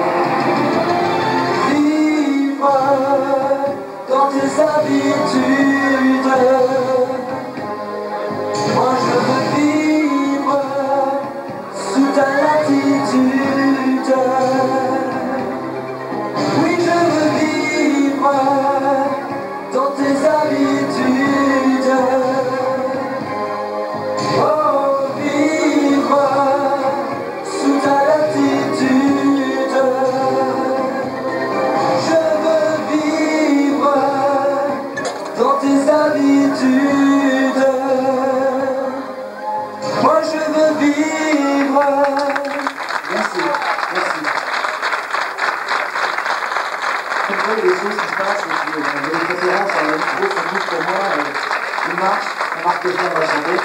Dans tes habitudes, moi je veux vivre sous ta latitude. Oui, je veux vivre dans tes habitudes. Oh, vivre sous ta latitude. Dans tes habitudes, moi je veux vivre. Merci, merci. Vous voyez les choses qui se passent, et puis vous avez des préférences, le micro c'est tout pour moi, il marche, on marque que je viens de la chanter.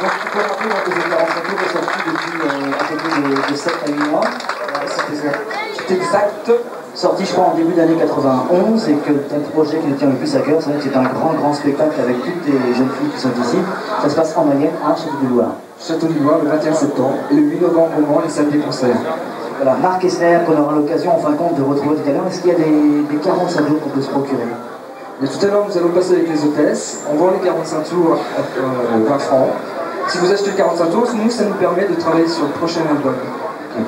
Donc tu peux rappeler que j'ai 45 tours est sorti depuis à peu près de 7 à 8 mois. C'est exact. Sorti, je crois, en début d'année 91, et que ton projet qui nous tient le plus à cœur, c'est vrai que c'est un grand spectacle avec toutes les jeunes filles qui sont ici. Ça se passe en moyenne à Château-du-Loir. Château-du-Loir, le 21 septembre, et le 8 novembre au Mans, les salles des concerts. Voilà, Marc Esner, qu'on aura l'occasion, en fin de compte, de retrouver tout à l'heure. Est-ce qu'il y a des 45 jours qu'on peut se procurer? Mais tout à l'heure, nous allons passer avec les hôtesses. On vend les 45 tours à 20 francs. Si vous achetez 45 tours, nous, ça nous permet de travailler sur le prochain album.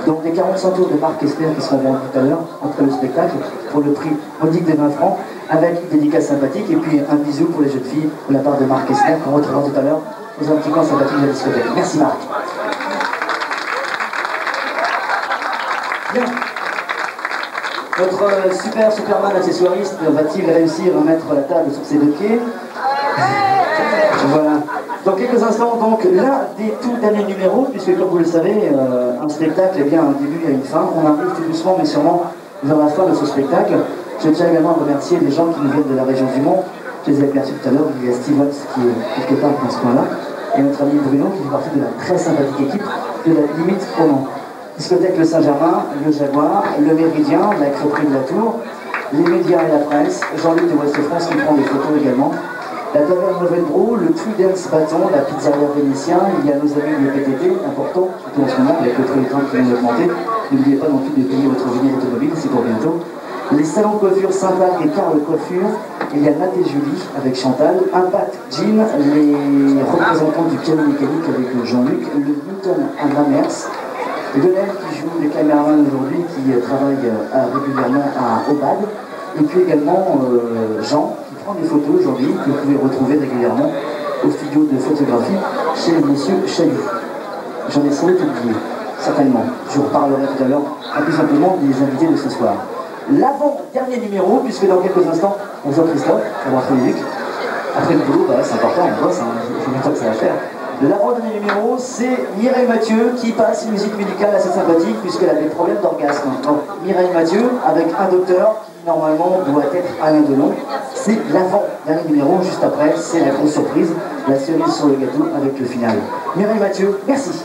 Donc des 45 tours de Marc Esner qui seront vendus tout à l'heure, après le spectacle, pour le prix modique des 20 francs, avec une dédicace sympathique, et puis un bisou pour les jeunes filles, de la part de Marc Esner, qu'on retrouvera tout à l'heure dans un petit coin sympathique de la discothèque. Merci Marc. Bien. Notre Superman accessoiriste va-t-il réussir à mettre la table sur ses deux pieds? Voilà. Dans quelques instants, donc, l'un des tout derniers numéros, puisque comme vous le savez, un spectacle, eh bien, un début et une fin. On arrive tout doucement, mais sûrement, vers la fin de ce spectacle. Je tiens également à remercier les gens qui nous viennent de la région du Mans. Je les ai aperçus tout à l'heure. Il y a Stevens qui est quelque part dans ce coin-là, et notre ami Bruno qui fait partie de la très sympathique équipe de la Limite au Mans. Discothèque Le Saint-Germain, le Jaguar, le Méridien, la crêperie de la Tour, les médias et la presse, Jean-Luc de Ouest France qui prend des photos également, la taverne Nouvelle-Brou, le Trudence Bâton, la pizzeria Vénitien, il y a nos amis du PTT, important, surtout en ce moment avec le prix du temps qui vient d'augmenter. N'oubliez pas non plus de payer votre venir automobile, c'est pour bientôt. Les salons de coiffure Saint-Pac et Carl Coiffure, il y a Nat et Julie avec Chantal, Impact Jean, les représentants du piano mécanique avec Jean-Luc, le Newton à Lamers, Lionel qui joue les caméramans aujourd'hui, qui travaille régulièrement à Obad, et puis également Jean qui prend des photos aujourd'hui, que vous pouvez retrouver régulièrement au studio de photographie chez monsieur Chalut. J'en ai sans doute oublié, certainement. Je vous reparlerai tout à l'heure, plus simplement des invités de ce soir. L'avant-dernier numéro, puisque dans quelques instants, bonjour Christophe, on va retrouver Luc. Après le boulot, bah, c'est important, on bosse, je ne sais pas que ça va faire. L'avant-dernier numéro, c'est Mireille Mathieu qui passe une musique médicale assez sympathique puisqu'elle a des problèmes d'orgasme. Donc Mireille Mathieu avec un docteur qui normalement doit être Alain Delon. C'est l'avant-dernier numéro, juste après, c'est la grosse surprise, la cerise sur le gâteau avec le final. Mireille Mathieu, merci.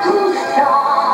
Tout ça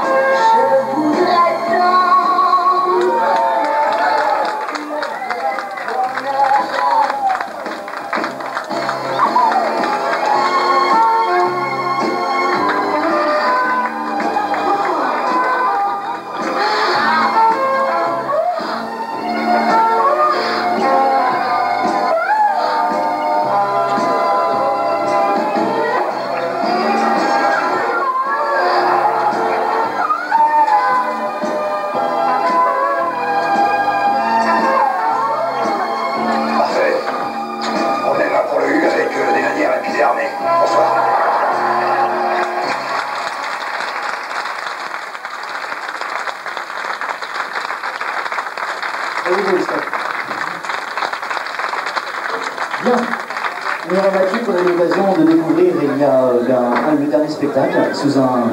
le dernier spectacle sous un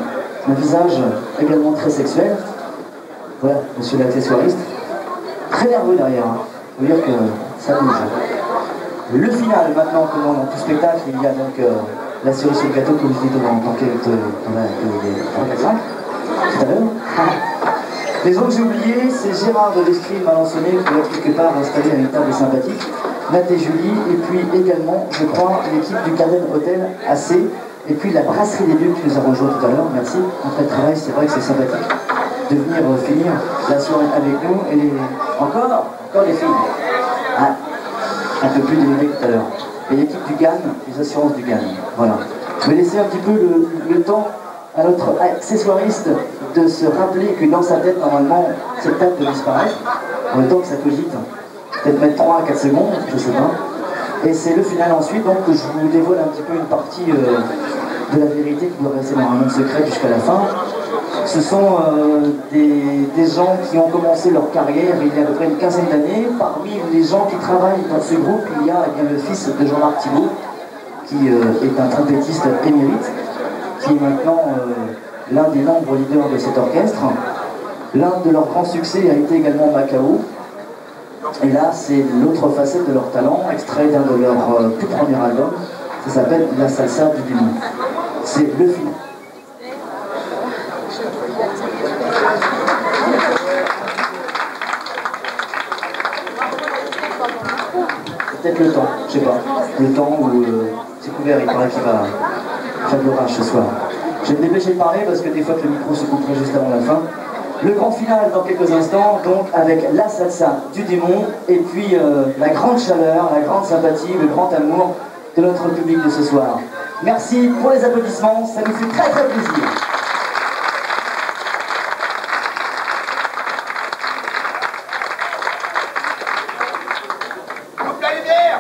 visage également très sexuel. Voilà, monsieur l'accessoiriste. Très nerveux derrière, hein. Faut dire que ça bouge. Le final, maintenant, comme dans tout spectacle, il y a donc la cerise sur le gâteau, comme je dis dans quelques 3-4-5 tout à l'heure. Les autres que j'ai oubliés, c'est Gérard de l'Escrime Malençonné, qui doit être quelque part installé à une table sympathique, Nat et Julie, et puis également, je crois, l'équipe du Garden Hotel AC, et puis la Brasserie des Ducs qui nous a rejoint tout à l'heure. Merci. Après le travail, c'est vrai que c'est sympathique de venir finir la soirée avec nous. Et encore les filles. Ah, un peu plus d'énergie tout à l'heure. Et l'équipe du GAN, les assurances du GAN. Voilà. Je vais laisser un petit peu le temps à notre accessoiriste de se rappeler que dans sa tête, normalement, cette table peut disparaître, en même temps que ça cogite. Peut-être mettre 3 à 4 secondes, je sais pas. Et c'est le final ensuite, donc je vous dévoile un petit peu une partie de la vérité qui doit rester normalement secrète jusqu'à la fin. Ce sont des gens qui ont commencé leur carrière il y a à peu près une quinzaine d'années. Parmi les gens qui travaillent dans ce groupe, il y a le fils de Jean-Marc Thibault, qui est un trompettiste émérite, qui est maintenant l'un des membres leaders de cet orchestre. L'un de leurs grands succès a été également Macao. Et là, c'est l'autre facette de leur talent, extrait d'un de leurs tout premiers albums. Ça s'appelle La Salsa du Démon. C'est le film. Peut-être le temps, je sais pas. Le temps où c'est couvert, il paraît qu'il va faire de l'orage ce soir. Je vais me dépêcher de parler parce que des fois que le micro se couperait juste avant la fin. Le grand final dans quelques instants, donc avec la salsa du démon et puis la grande chaleur, la grande sympathie, le grand amour de notre public de ce soir. Merci pour les applaudissements, ça nous fait très très plaisir. Coupe la lumière.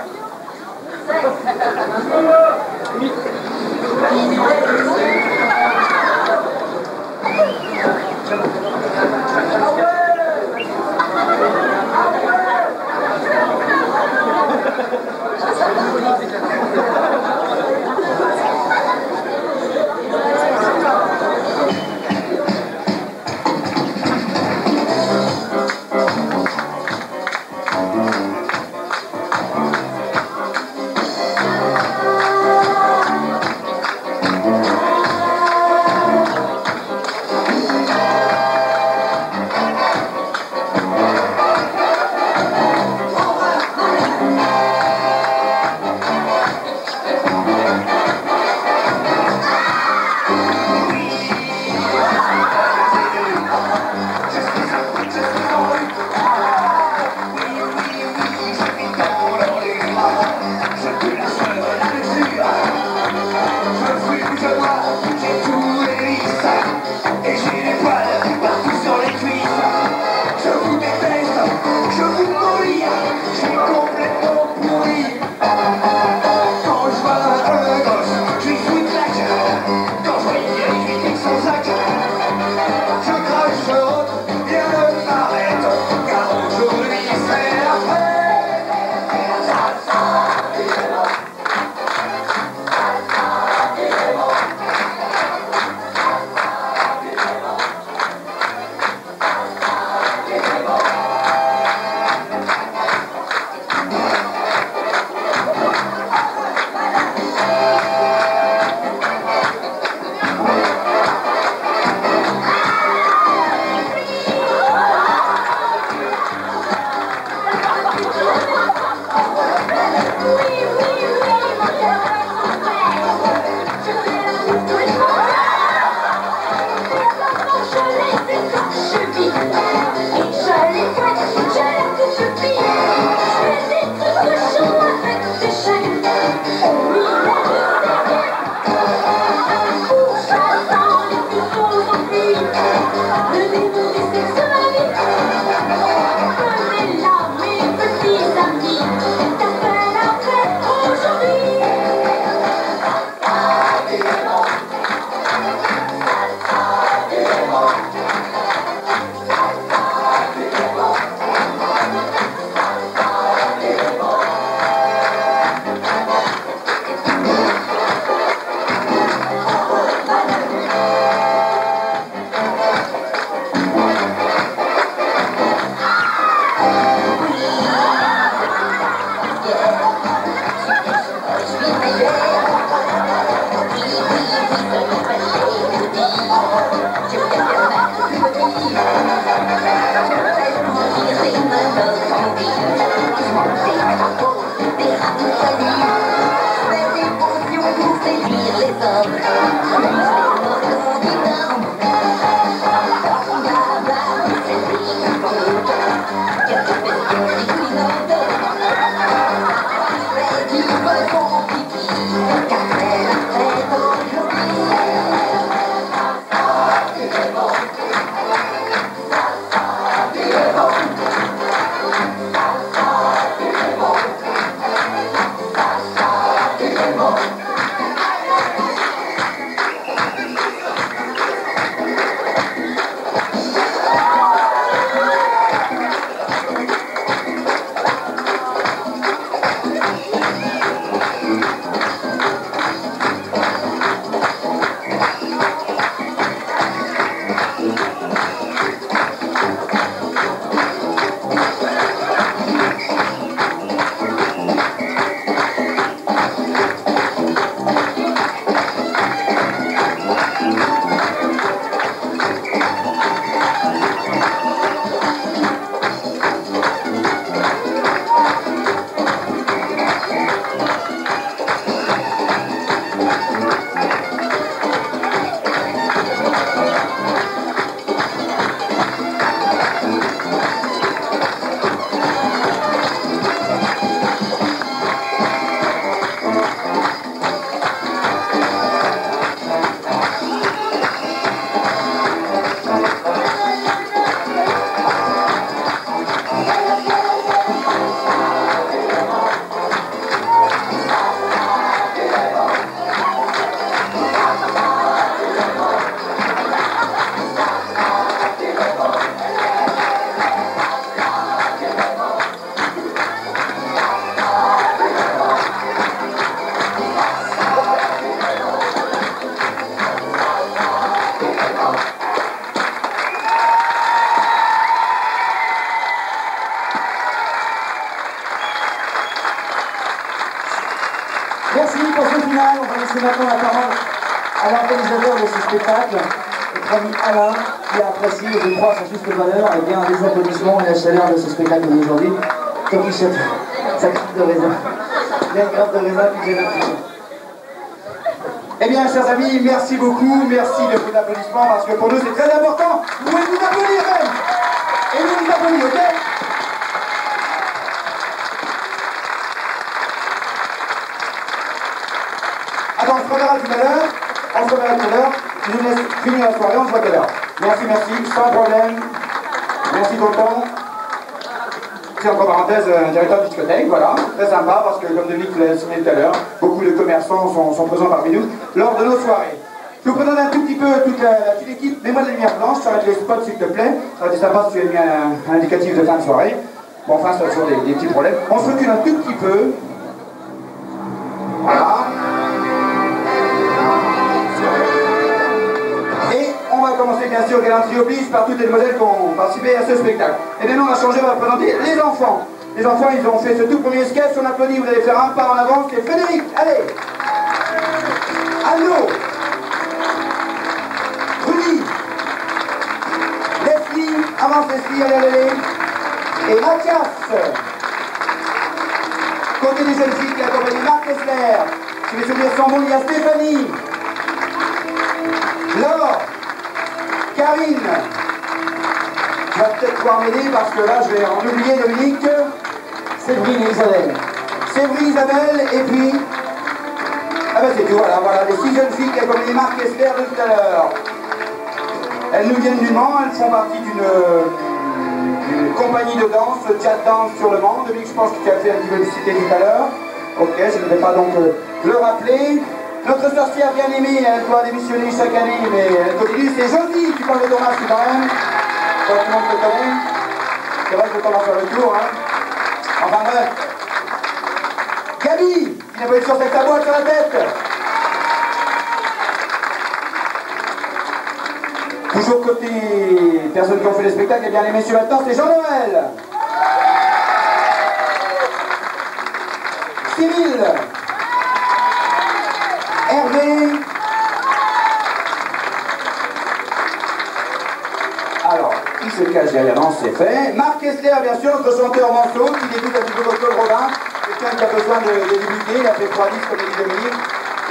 Merci pour ce final. On va laisser maintenant la parole à l'organisateur de ce spectacle, notre ami Alain, qui apprécie, je crois, sa juste valeur, et bien les applaudissements et la chaleur de ce spectacle d'aujourd'hui. Tom Pichette, sa grappe de raisin. Il y a une grappe de raisin qui gêne un petit peu. Eh bien, chers amis, merci beaucoup, merci de vos applaudissements, parce que pour nous c'est très important. Vous pouvez nous applaudir même. Et nous nous applaudissons, ok? Attends, on se reverra tout à l'heure. On se reverra tout à l'heure. Je nous laisse finir la soirée, on se voit tout à l'heure. Merci, merci, sans problème. Merci tonton. C'est entre parenthèses un directeur de discothèque, voilà. Très sympa parce que, comme Dominique l'a signé tout à l'heure, beaucoup de commerçants sont présents parmi nous lors de nos soirées. Je vous présente un tout petit peu toute l'équipe. Mets-moi de la lumière blanche, ça va être les spots s'il te plaît. Ça va être sympa si tu as mis un indicatif de fin de soirée. Bon, enfin, ça a toujours des petits problèmes. On se recule un tout petit peu. Voilà. Et on va commencer bien sûr, galanterie oblige, par toutes les demoiselles qui ont participé à ce spectacle. Et maintenant on va changer, on va présenter les enfants. Les enfants, ils ont fait ce tout premier sketch, on applaudit, vous allez faire un pas en avant, c'est Frédéric, allez. Anno. Rudy. Leslie, avance Leslie, allez, allez. Et Mathias. Côté des jeunes filles qui accompagnent Marc Kessler. Si mes souvenirs sont bons, il y a Stéphanie. Laure, Karine, tu vas peut-être pouvoir m'aider parce que là je vais en oublier Dominique, Séverine et Isabelle. Séverine, Isabelle, et puis, ah ben c'est tout, voilà, les 6 jeunes filles qui accompagnent Marc Kessler de tout à l'heure. Elles nous viennent du Mans, elles font partie d'une compagnie de danse, Chat Dance sur le Mans. Dominique, je pense que tu as fait un petit peu de cité tout à l'heure. Ok, je ne vais pas donc le rappeler. Notre sorcière bien aimée, elle doit démissionner chaque année, mais elle continue, c'est Josie, tu parles de ton masque quand même. Tout le monde te connaît. C'est vrai que je commence à faire le tour, hein. Enfin bref. Gabi, qui n'a pas eu de chance avec ta boîte sur la tête. Toujours côté personnes qui ont fait les spectacles, et bien les messieurs maintenant, c'est Jean-Noël. Cyril. Hervé. Alors, il se cache derrière, non, c'est fait. Marc Kessler, bien sûr, notre chanteur morceau, qui débute un petit peu comme Claude Robin. Quelqu'un qui a besoin de débuter, il a fait 3 disques comme dit Dominique.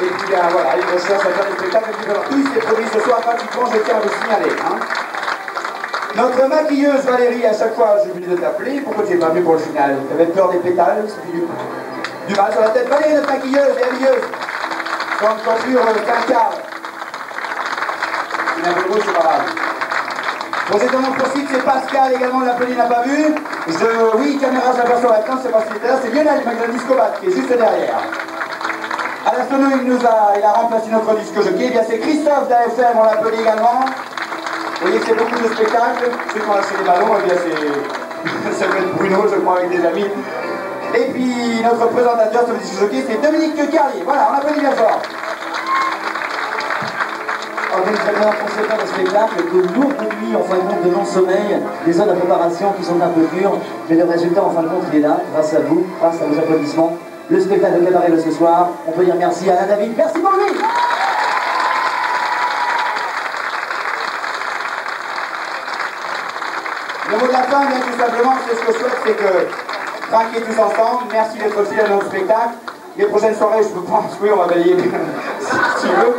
Et puis voilà, ils recherchent à faire des spectacles qui veulent tous ces produits ce soir pratiquement, je tiens à vous signaler. Hein. Notre maquilleuse Valérie, à chaque fois, j'ai oublié de t'appeler. Pourquoi tu n'es pas venu pour le final? Tu avais peur des pétales, ça fait du mal sur la tête. Valérie, notre maquilleuse et habilleuse. Dans une coiffure quinquarde. Il a un peu de rouge, c'est pas grave. Bon, c'est on en profite, c'est Pascal également, l'appeler, il n'a pas vu. Oui, caméra, je la vois sur la table, c'est pas celui là, c'est Lionel, le discobat, qui est juste derrière. À la sono, il a remplacé notre disque jockey. Eh bien, c'est Christophe d'AFM, on l'appelle également. Vous voyez que c'est beaucoup de spectacles. Ceux qui ont lâché les ballons, eh bien, ça peut être Bruno, je crois, avec des amis. Et puis, notre présentateur sur le disque jockey, c'est Dominique Carlier. Voilà, on applaudit bien fort. Organisateur, concepteur de spectacle, de lourdes nuits en fin de compte de non-sommeil, des heures de préparation qui sont un peu dures, mais le résultat en fin de compte il est là, grâce à vous, grâce à vos applaudissements. Le spectacle de cabaret de ce soir, on peut dire merci à Alain David, merci pour lui. Le mot de la fin, bien tout simplement, c'est ce que je souhaite, c'est que trinquez tous ensemble, merci d'être fidèles à notre spectacle. Les prochaines soirées, je pense, oui, on va balayer si tu veux.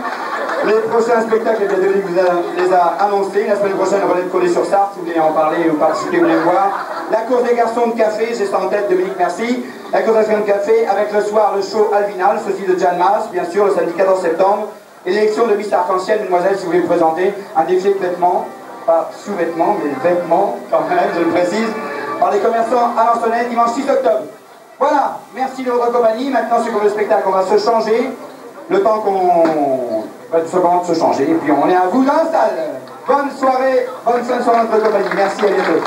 Les prochains spectacles, Dominique vous les a annoncés. La semaine prochaine, on va être collé sur Sarthe, si vous voulez en parler ou participer, vous voulez voir. La course des garçons de café, j'ai ça en tête, Dominique, merci. La course des garçons de café, avec le soir, le show Alvinal, ceci de Jan Mas, bien sûr, le samedi 14 septembre. Et l'élection de Miss Arc-en-Ciel, mademoiselle, si vous voulez présenter un défilé de vêtements, pas sous-vêtements, mais vêtements, quand même, je le précise, par les commerçants à Lansonnais, dimanche 6 octobre. Voilà, merci de votre compagnie. Maintenant, sur le spectacle, on va se changer. Le temps qu'on va se changer. Et puis on est à vous dans la salle. Bonne soirée, bonne fin de soirée de votre compagnie. Merci, à bientôt.